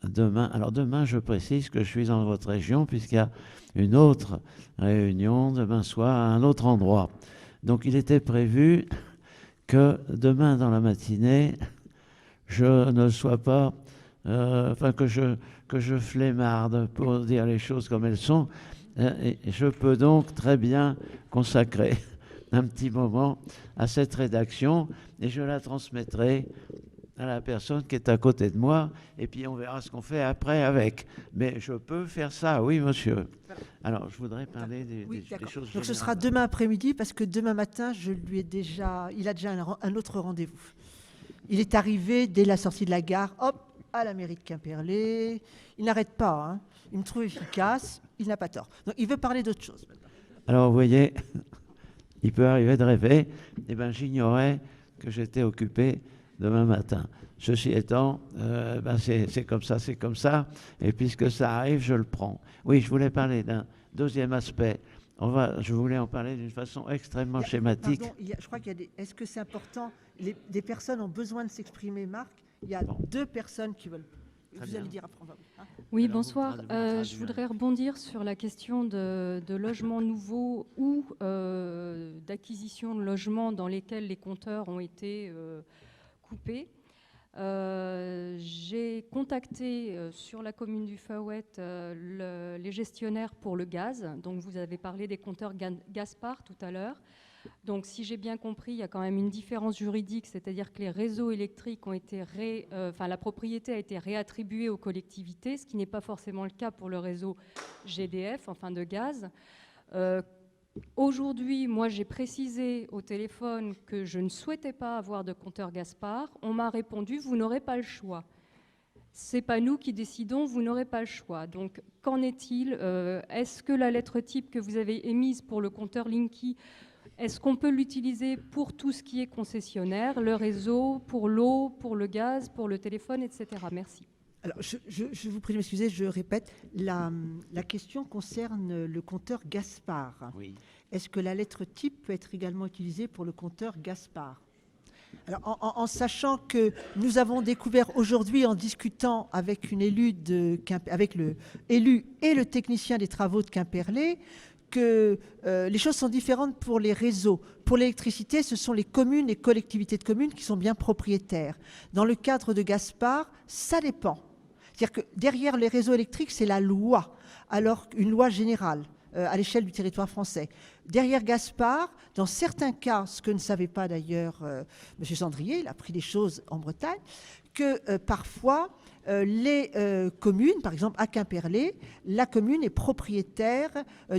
demain, je précise que je suis dans votre région puisqu'il y a une autre réunion demain soir à un autre endroit. Donc il était prévu que demain dans la matinée, je ne sois pas, que je flémarde pour dire les choses comme elles sont. Et je peux donc très bien consacrer un petit moment à cette rédaction et je la transmettrai à la personne qui est à côté de moi et puis on verra ce qu'on fait après avec. Mais je peux faire ça, oui monsieur. Alors je voudrais parler des choses. Donc ce sera demain après-midi parce que demain matin, il a déjà un autre rendez-vous. Il est arrivé dès la sortie de la gare, hop, à la mairie de Quimperlé. Il n'arrête pas, hein. Il me trouve efficace, il n'a pas tort. Donc il veut parler d'autre chose maintenant. Alors vous voyez, il peut arriver de rêver, eh bien j'ignorais que j'étais occupé demain matin. Ceci étant, c'est comme ça, et puisque ça arrive, je le prends. Oui, je voulais parler d'un deuxième aspect. Je voulais en parler d'une façon extrêmement schématique. Pardon, je crois qu'il y a des... Est-ce que c'est important? Des personnes ont besoin de s'exprimer, Marc. Il y a 2 personnes qui veulent... Vous allez dire après. Oui, bonsoir. Je voudrais rebondir sur la question de logements nouveaux ou d'acquisition de logements dans lesquels les compteurs ont été coupés. J'ai contacté sur la commune du Fauët les gestionnaires pour le gaz. Donc vous avez parlé des compteurs Gaspard tout à l'heure. Donc si j'ai bien compris, il y a quand même une différence juridique, c'est-à-dire que les réseaux électriques ont été la propriété a été réattribuée aux collectivités, ce qui n'est pas forcément le cas pour le réseau GDF, enfin de gaz. Aujourd'hui, moi j'ai précisé au téléphone que je ne souhaitais pas avoir de compteur Gaspard. On m'a répondu, vous n'aurez pas le choix. C'est pas nous qui décidons, vous n'aurez pas le choix. Donc qu'en est-il? Est-ce que la lettre type que vous avez émise pour le compteur Linky, est-ce qu'on peut l'utiliser pour tout ce qui est concessionnaire, le réseau, pour l'eau, pour le gaz, pour le téléphone, etc. Merci. Alors, je vous prie de m'excuser, je répète, la question concerne le compteur Gaspard. Oui. Est-ce que la lettre type peut être également utilisée pour le compteur Gaspard? Alors, en sachant que nous avons découvert aujourd'hui, en discutant avec une élue avec le élu et le technicien des travaux de Quimperlé, que les choses sont différentes pour les réseaux. Pour l'électricité, ce sont les communes et collectivités de communes qui sont bien propriétaires. Dans le cadre de Gaspard, ça dépend. C'est-à-dire que derrière les réseaux électriques, c'est la loi, alors une loi générale à l'échelle du territoire français. Derrière Gaspard, dans certains cas, ce que ne savait pas d'ailleurs M. Sandrier, il a pris les choses en Bretagne, que parfois les communes, par exemple à Quimperlé, la commune est propriétaire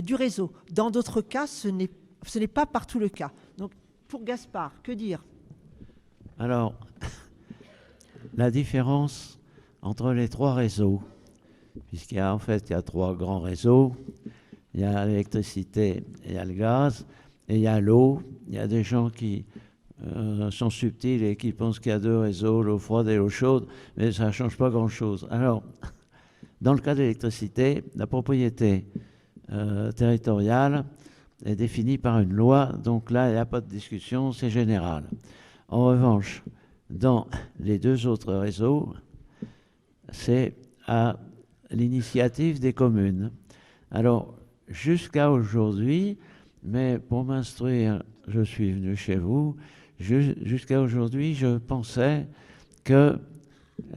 du réseau. Dans d'autres cas, ce n'est pas partout le cas. Donc pour Gaspard, que dire? Alors, la différence entre les 3 réseaux, puisqu'il y a en fait 3 grands réseaux, il y a l'électricité, il y a le gaz, et il y a l'eau. Il y a des gens qui sont subtils et qui pensent qu'il y a 2 réseaux, l'eau froide et l'eau chaude, mais ça ne change pas grand-chose. Alors, dans le cas de l'électricité, la propriété territoriale est définie par une loi, donc là, il n'y a pas de discussion, c'est général. En revanche, dans les 2 autres réseaux, c'est à l'initiative des communes. Alors, jusqu'à aujourd'hui, mais pour m'instruire, je suis venu chez vous, jusqu'à aujourd'hui, je pensais qu'il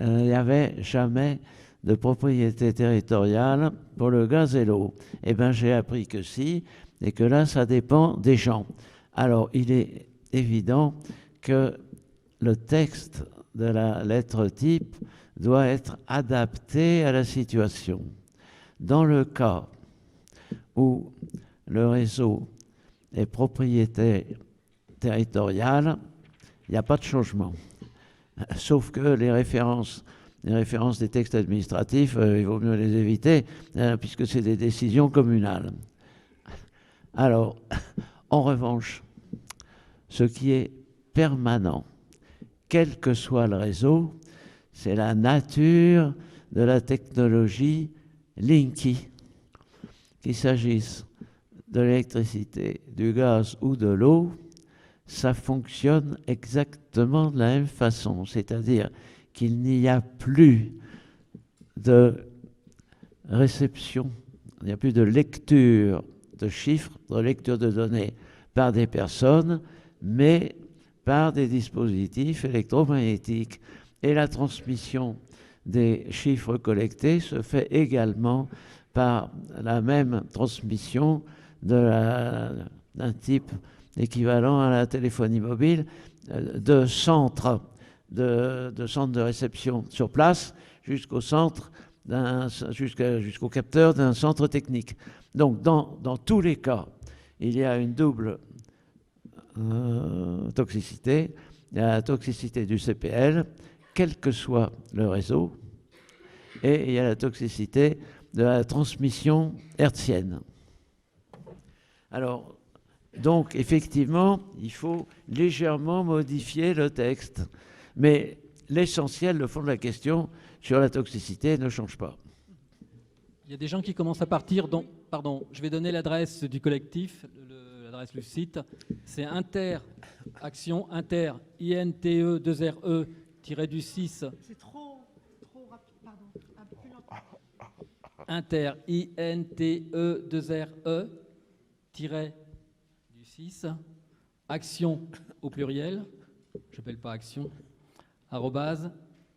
n'y avait jamais de propriété territoriale pour le gaz et l'eau. Eh bien, j'ai appris que si, et que là, ça dépend des gens. Alors, il est évident que le texte de la lettre type doit être adapté à la situation. Dans le cas où le réseau est propriété territoriale, il n'y a pas de changement. Sauf que les références des textes administratifs, il vaut mieux les éviter, puisque c'est des décisions communales. Alors, en revanche, ce qui est permanent, quel que soit le réseau, c'est la nature de la technologie Linky. Qu'il s'agisse de l'électricité, du gaz ou de l'eau, ça fonctionne exactement de la même façon. C'est-à-dire qu'il n'y a plus de réception, il n'y a plus de lecture de chiffres, de lecture de données par des personnes, mais par des dispositifs électromagnétiques. Et la transmission des chiffres collectés se fait également par la même transmission d'un type équivalent à la téléphonie mobile, de centre de réception sur place jusqu'au capteur d'un centre technique. Donc, dans tous les cas, il y a une double toxicité. Il y a la toxicité du CPL, quel que soit le réseau, et il y a la toxicité de la transmission hertzienne. Alors, donc, effectivement, il faut légèrement modifier le texte. Mais l'essentiel, le fond de la question sur la toxicité ne change pas. Il y a des gens qui commencent à partir. Donc, pardon, je vais donner l'adresse du collectif, l'adresse du site. C'est Interaction, Inter, INTE 2RE du 6. C'est trop rapide, pardon. Un peu plus longtemps. Inter, INTE 2RE du 6. Action au pluriel. Je n'appelle pas action.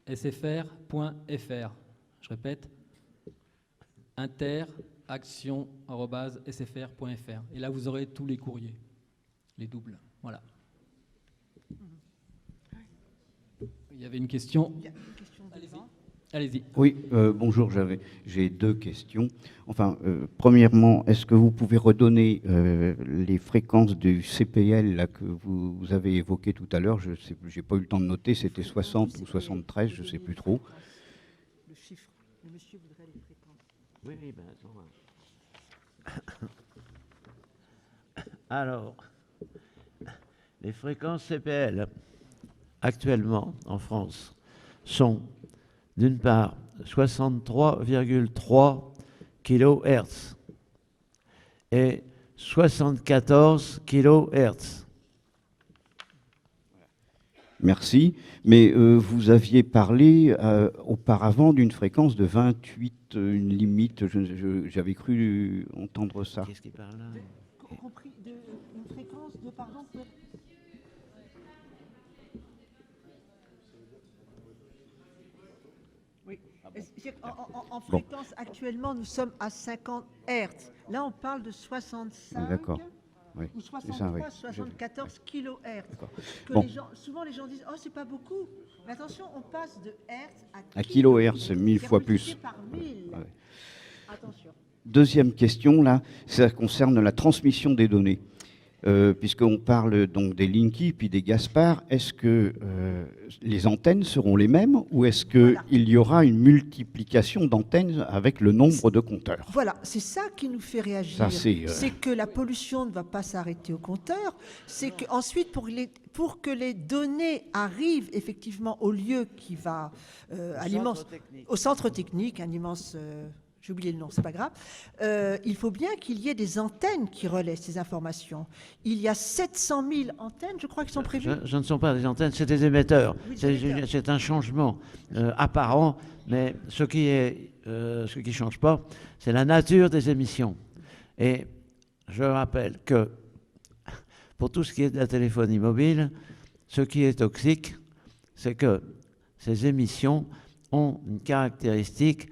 @sfr.fr. Je répète, interaction@sfr.fr. Et là, vous aurez tous les courriers, les doubles. Voilà. Il y avait une question. Allez-y. Allez-y. Oui, bonjour, j'ai deux questions. Enfin, premièrement, est-ce que vous pouvez redonner les fréquences du CPL là, que vous avez évoquées tout à l'heure? Je n'ai pas eu le temps de noter, c'était 60 ou 73, je ne sais plus trop. Le chiffre, le monsieur voudrait les fréquences. Oui, ben attends. Alors, les fréquences CPL actuellement en France sont d'une part 63,3 kHz et 74 kHz. Merci. Mais vous aviez parlé auparavant d'une fréquence de 28, une limite, j'avais cru entendre ça. Qu'est-ce qu'il parle là? Compris une fréquence de, pardon, oui. En fréquence, actuellement, nous sommes à 50 Hz. Là, on parle de 65 oui. ou 63, ça, oui. 74 kHz. Bon. Souvent, les gens disent « Oh, c'est pas beaucoup ». Mais attention, on passe de Hertz à kilohertz, c'est 1000 fois plus. Par 1000. Ouais. Attention. Deuxième question, là, ça concerne la transmission des données. Puisqu'on parle donc des Linky puis des Gaspard, est-ce que les antennes seront les mêmes ou est-ce qu'il y aura une multiplication d'antennes avec le nombre de compteurs? Voilà, c'est ça qui nous fait réagir. C'est que la pollution ne va pas s'arrêter au compteur, c'est qu'ensuite, pour que les données arrivent effectivement au lieu qui va au centre technique, un immense... j'ai oublié le nom, c'est pas grave. Il faut bien qu'il y ait des antennes qui relaient ces informations. Il y a 700 000 antennes, je crois, qui sont prévues. Ce ne sont pas des antennes, c'est des émetteurs. Oui, c'est un changement apparent, mais ce qui change pas, c'est la nature des émissions. Et je rappelle que pour tout ce qui est de la téléphonie mobile, ce qui est toxique, c'est que ces émissions ont une caractéristique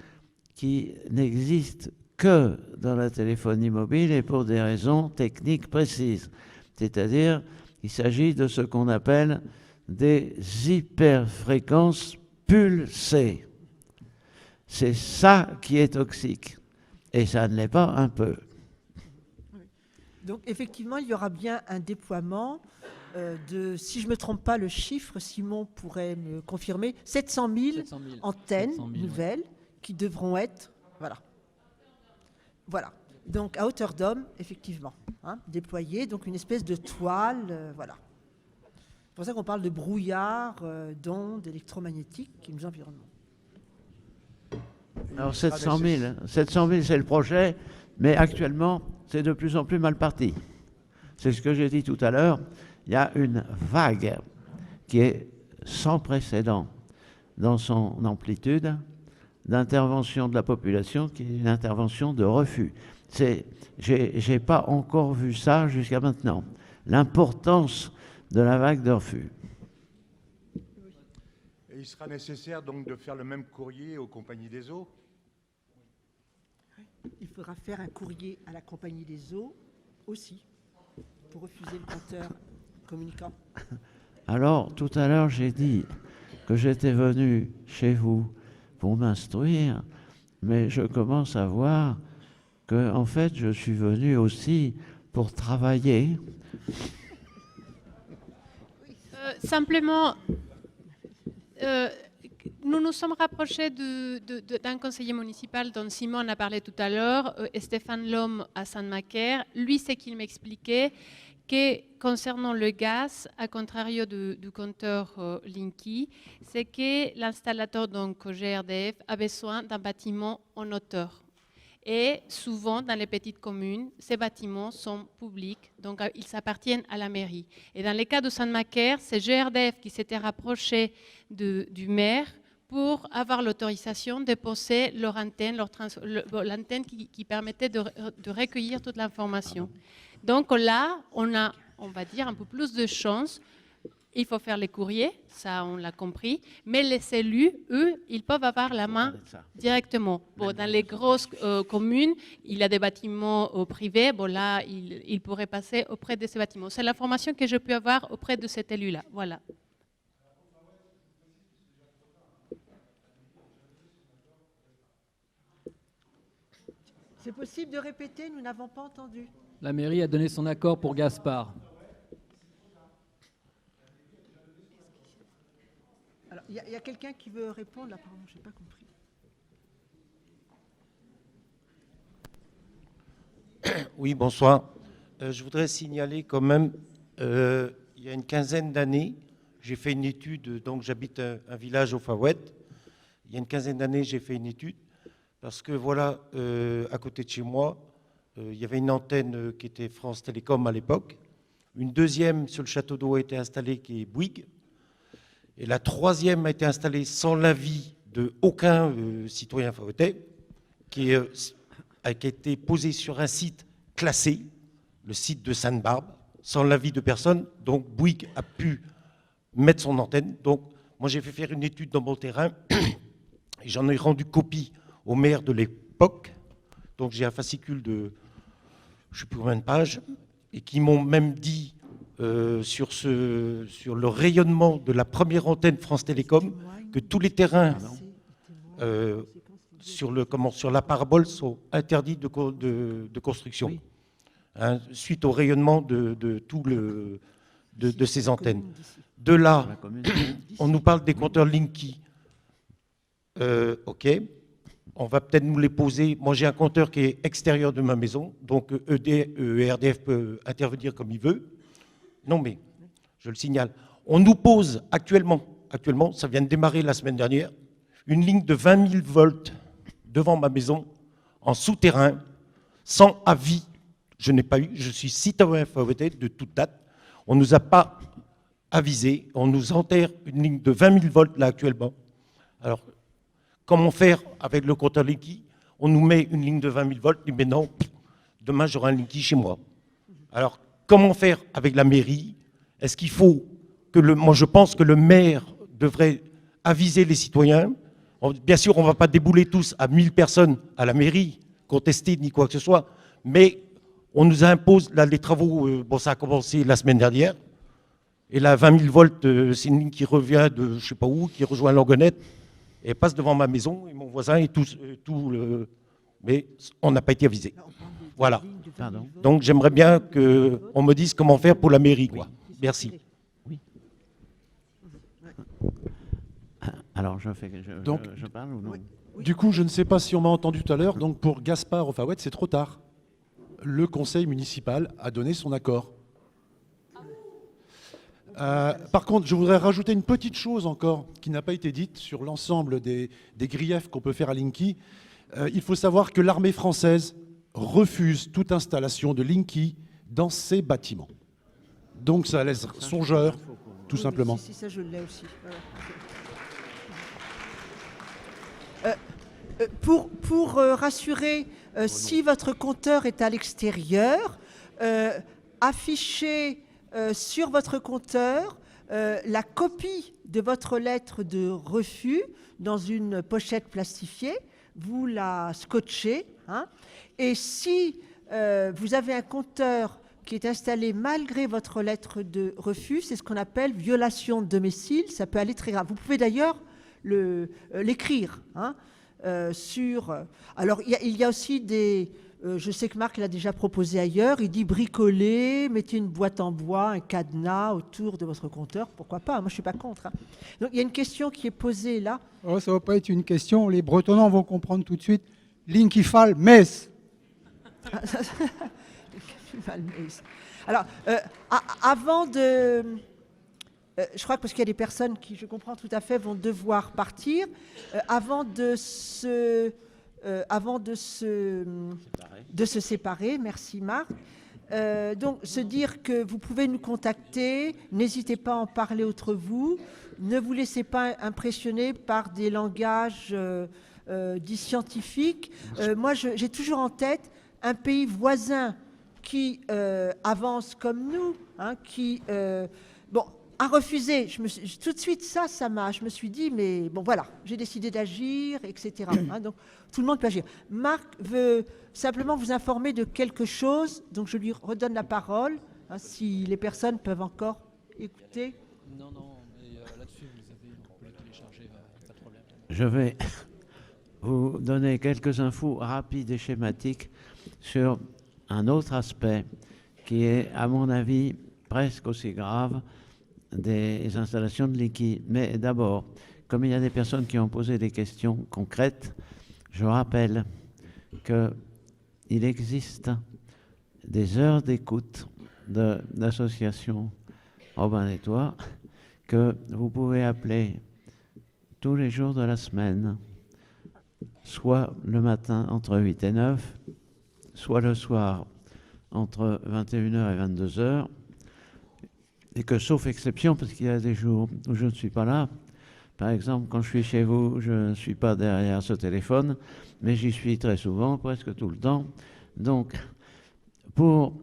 qui n'existe que dans la téléphonie mobile et pour des raisons techniques précises. C'est-à-dire qu'il s'agit de ce qu'on appelle des hyperfréquences pulsées. C'est ça qui est toxique. Et ça ne l'est pas un peu. Donc effectivement, il y aura bien un déploiement de, si je ne me trompe pas, le chiffre, Simon pourrait me confirmer, 700 000 antennes 700 000, nouvelles. Ouais. Qui devront être, voilà. Donc à hauteur d'homme, effectivement, déployées, donc une espèce de toile, voilà. C'est pour ça qu'on parle de brouillard, d'ondes électromagnétiques qui nous environnent. Alors 700 000, c'est le projet, mais actuellement, c'est de plus en plus mal parti. C'est ce que j'ai dit tout à l'heure, il y a une vague qui est sans précédent dans son amplitude, d'intervention de la population qui est une intervention de refus. J'ai pas encore vu ça jusqu'à maintenant. L'importance de la vague de refus. Et il sera nécessaire donc de faire le même courrier aux compagnies des eaux. Il faudra faire un courrier à la compagnie des eaux aussi, pour refuser le compteur communicant. Alors, tout à l'heure, j'ai dit que j'étais venu chez vous pour m'instruire, mais je commence à voir que, en fait, je suis venu aussi pour travailler. Simplement, nous nous sommes rapprochés d'un conseiller municipal dont Simon a parlé tout à l'heure, Stéphane Lhomme à Saint-Macaire. Lui, c'est qu'il m'expliquait que concernant le gaz, à contrario du compteur Linky, c'est que l'installateur, donc GRDF, a besoin d'un bâtiment en hauteur. Et souvent, dans les petites communes, ces bâtiments sont publics, donc ils appartiennent à la mairie. Et dans le cas de Saint-Macaire, c'est GRDF qui s'était rapproché du maire pour avoir l'autorisation de poser leur antenne, l'antenne qui permettait de recueillir toute l'information. Donc là, on a, on va dire, un peu plus de chance. Il faut faire les courriers, ça on l'a compris, mais les élus, eux, ils peuvent avoir la main directement. Bon, dans les grosses communes, il y a des bâtiments privés, bon là, ils pourraient passer auprès de ces bâtiments. C'est l'information que je peux avoir auprès de cet élu-là, voilà. C'est possible de répéter, nous n'avons pas entendu. La mairie a donné son accord pour Gaspard. Alors, il y a quelqu'un qui veut répondre, là, pardon, je n'ai pas compris. Oui, bonsoir. Je voudrais signaler quand même, il y a une quinzaine d'années, j'ai fait une étude, donc j'habite un village au Fawet. Il y a une quinzaine d'années, j'ai fait une étude, parce que voilà, à côté de chez moi, il y avait une antenne qui était France Télécom à l'époque. Une deuxième sur le château d'eau a été installée qui est Bouygues. Et la troisième a été installée sans l'avis de aucun citoyen fawetais, qui a été posée sur un site classé, le site de Sainte-Barbe, sans l'avis de personne. Donc Bouygues a pu mettre son antenne. Donc moi j'ai fait faire une étude dans mon terrain et j'en ai rendu copie au maire de l'époque. Donc j'ai un fascicule de je ne sais plus combien de pages et qui m'ont même dit sur le rayonnement de la première antenne France Télécom, que tous les terrains sur la parabole sont interdits de construction, oui. Hein, suite au rayonnement de ces antennes. De là, on nous parle des compteurs Linky. OK, on va peut-être nous les poser. Moi, j'ai un compteur qui est extérieur de ma maison, donc ERDF peut intervenir comme il veut. Non, mais je le signale. On nous pose actuellement, ça vient de démarrer la semaine dernière, une ligne de 20 000 volts devant ma maison, en souterrain, sans avis. Je n'ai pas eu, je suis citoyen fawetais de toute date. On ne nous a pas avisé, on nous enterre une ligne de 20 000 volts là actuellement. Alors, comment faire avec le compteur Linky? On nous met une ligne de 20 000 volts, mais non, demain j'aurai un Linky chez moi. Alors, comment faire avec la mairie? Est-ce qu'il faut que moi je pense que le maire devrait aviser les citoyens. Bien sûr, on ne va pas débouler tous à 1000 personnes à la mairie, contester ni quoi que ce soit, mais on nous impose, là les travaux, bon ça a commencé la semaine dernière, et là 20 000 volts, c'est une ligne qui revient de je ne sais pas où, qui rejoint Langonette, et passe devant ma maison, et mon voisin, et mais on n'a pas été avisé. Voilà. Donc j'aimerais bien qu'on me dise comment faire pour la mairie, quoi. Merci. Oui. Alors je parle ou non? Du coup, je ne sais pas si on m'a entendu tout à l'heure, donc pour Gaspard au Fawet, c'est trop tard. Le conseil municipal a donné son accord. Par contre, je voudrais rajouter une petite chose encore qui n'a pas été dite sur l'ensemble des griefs qu'on peut faire à Linky. Il faut savoir que l'armée française refuse toute installation de Linky dans ses bâtiments. Donc ça laisse songeur, tout simplement. Si, ça je l'ai aussi. Pour rassurer, si votre compteur est à l'extérieur, affichez sur votre compteur la copie de votre lettre de refus dans une pochette plastifiée, vous la scotchez, hein, et si vous avez un compteur qui est installé malgré votre lettre de refus, c'est ce qu'on appelle violation de domicile, ça peut aller très grave. Vous pouvez d'ailleurs l'écrire, hein, alors il y a aussi des... je sais que Marc l'a déjà proposé ailleurs, il dit bricoler, mettez une boîte en bois, un cadenas autour de votre compteur, pourquoi pas, moi je ne suis pas contre. Hein. Donc il y a une question qui est posée là. Oh, ça ne va pas être une question, les Bretonnants vont comprendre tout de suite. Linkifal, Metz. Alors, avant de... je crois que parce qu'il y a des personnes qui, je comprends tout à fait, vont devoir partir, avant de se séparer, merci Marc. Donc, se dire que vous pouvez nous contacter, n'hésitez pas à en parler entre vous, ne vous laissez pas impressionner par des langages dits scientifiques. Moi, j'ai toujours en tête un pays voisin qui avance comme nous, hein, qui a refusé. Tout de suite, je me suis dit, mais bon, voilà, j'ai décidé d'agir, etc. Hein, donc, tout le monde peut agir. Marc veut simplement vous informer de quelque chose, donc je lui redonne la parole, hein, si les personnes peuvent encore écouter. Non, mais là-dessus, vous pouvez télécharger, pas de problème. Je vais vous donner quelques infos rapides et schématiques sur un autre aspect qui est, à mon avis, presque aussi grave des installations de Linky. Mais d'abord, comme il y a des personnes qui ont posé des questions concrètes, je rappelle qu'il existe des heures d'écoute de l'association Robin des Toits que vous pouvez appeler tous les jours de la semaine, soit le matin entre 8 et 9, soit le soir entre 21h et 22h, et que, sauf exception, parce qu'il y a des jours où je ne suis pas là, par exemple, quand je suis chez vous, je ne suis pas derrière ce téléphone, mais j'y suis très souvent, presque tout le temps. Donc, pour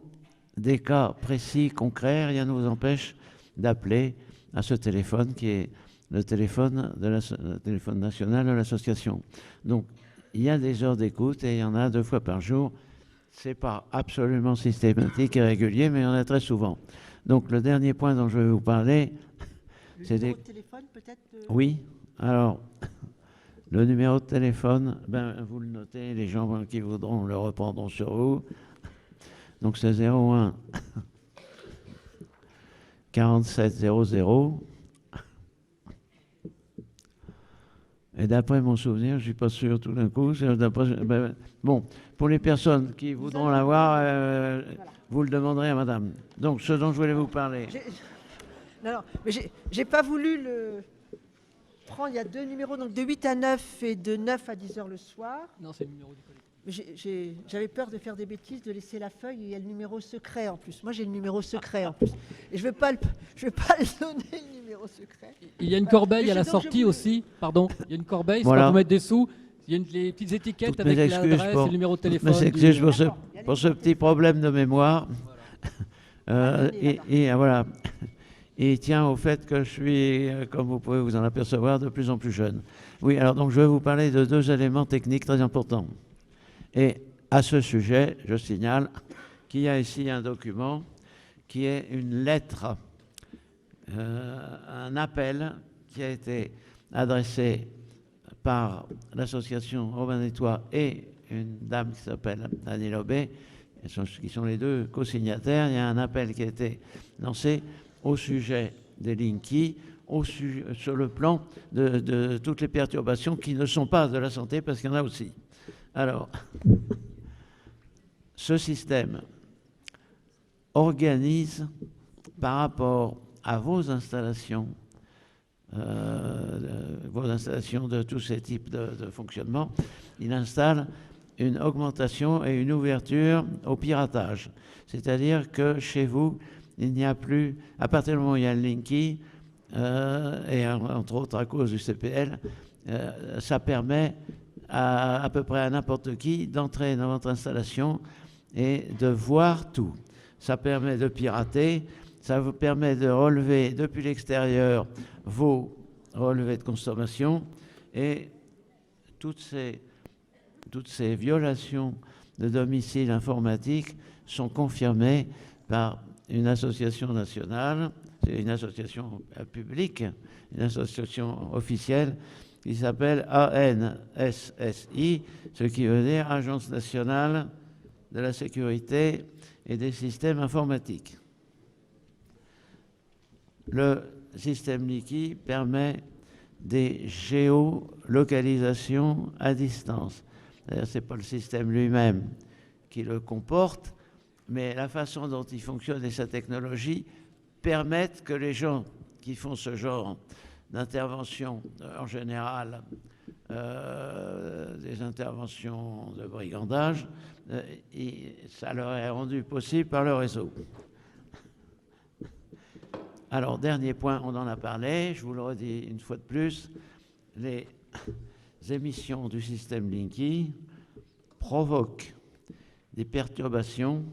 des cas précis, concrets, rien ne vous empêche d'appeler à ce téléphone qui est le téléphone national de l'association. Donc, il y a des heures d'écoute et il y en a 2 fois par jour. Ce n'est pas absolument systématique et régulier, mais il y en a très souvent. Donc, le dernier point dont je vais vous parler, c'est des... téléphone, peut-être Oui, alors, le numéro de téléphone, vous le notez, les gens qui voudront le reprendront sur vous. Donc, c'est 01 47 00. Et d'après mon souvenir, je ne suis pas sûr tout d'un coup. Bon, pour les personnes qui voudront l'avoir, voilà. Vous le demanderez à madame. Donc, ce dont je voulais vous parler. Non, mais j'ai pas voulu le prendre. Il y a 2 numéros, donc de 8 à 9 et de 9 à 10h le soir. Non, c'est le numéro du collectif. J'avais peur de faire des bêtises, de laisser la feuille, et il y a le numéro secret en plus. Moi, j'ai le numéro secret en plus. Et je ne vais pas le donner, le numéro secret. Il y a une corbeille à la sortie aussi. Pardon, il y a une corbeille, voilà. C'est pour mettre des sous. Il y a les petites étiquettes Toutes avec l'adresse et le numéro de téléphone. Mes excuses pour ce petit problème de mémoire. Voilà. Et il tient au fait que je suis, comme vous pouvez vous en apercevoir, de plus en plus jeune. Oui, alors donc je vais vous parler de 2 éléments techniques très importants. Et à ce sujet, je signale qu'il y a ici un document qui est une lettre, un appel qui a été adressé par l'association Robin des Toits et une dame qui s'appelle Annie Lobé, qui sont les 2 co-signataires. Il y a un appel qui a été lancé au sujet des Linky, sur le plan de toutes les perturbations qui ne sont pas de la santé, parce qu'il y en a aussi. Alors, ce système organise par rapport à vos installations de tous ces types de fonctionnement, il installe une augmentation et une ouverture au piratage. C'est-à-dire que chez vous, il n'y a plus, à partir du moment où il y a le Linky, et entre autres à cause du CPL, ça permet à peu près à n'importe qui d'entrer dans votre installation et de voir tout. Ça permet de pirater Ça vous permet de relever depuis l'extérieur vos relevés de consommation et toutes ces violations de domicile informatique sont confirmées par une association nationale, c'est une association publique, une association officielle qui s'appelle ANSSI, ce qui veut dire Agence nationale de la sécurité et des systèmes informatiques. Le système Linky permet des géolocalisations à distance. D'ailleurs, ce n'est pas le système lui-même qui le comporte, mais la façon dont il fonctionne et sa technologie permettent que les gens qui font ce genre d'intervention, en général des interventions de brigandage, ça leur est rendu possible par le réseau. Alors, dernier point, on en a parlé, je vous le redis une fois de plus, les émissions du système Linky provoquent des perturbations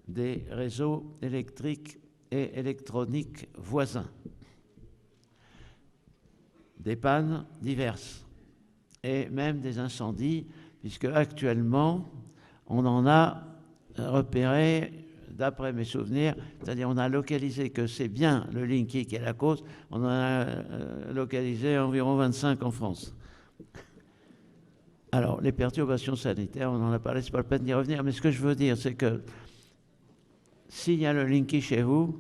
des réseaux électriques et électroniques voisins, des pannes diverses et même des incendies, puisque actuellement, on en a repéré, d'après mes souvenirs, c'est-à-dire on a localisé que c'est bien le Linky qui est la cause, on en a localisé environ 25 en France. Alors, les perturbations sanitaires, on en a parlé, c'est pas la peine d'y revenir, mais ce que je veux dire, c'est que s'il y a le Linky chez vous,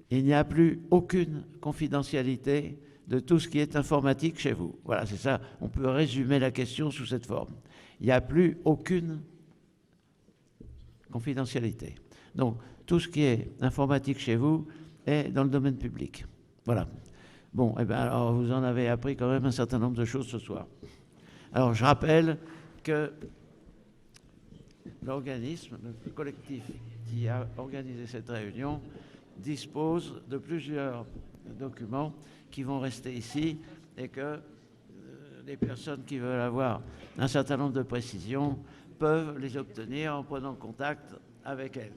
il n'y a plus aucune confidentialité de tout ce qui est informatique chez vous. Voilà, c'est ça, on peut résumer la question sous cette forme. Il n'y a plus aucune confidentialité. Donc, tout ce qui est informatique chez vous est dans le domaine public. Voilà. Bon, eh bien, alors, vous en avez appris quand même un certain nombre de choses ce soir. Alors, je rappelle que l'organisme, le collectif qui a organisé cette réunion, dispose de plusieurs documents qui vont rester ici et que les personnes qui veulent avoir un certain nombre de précisions peuvent les obtenir en prenant contact avec elles.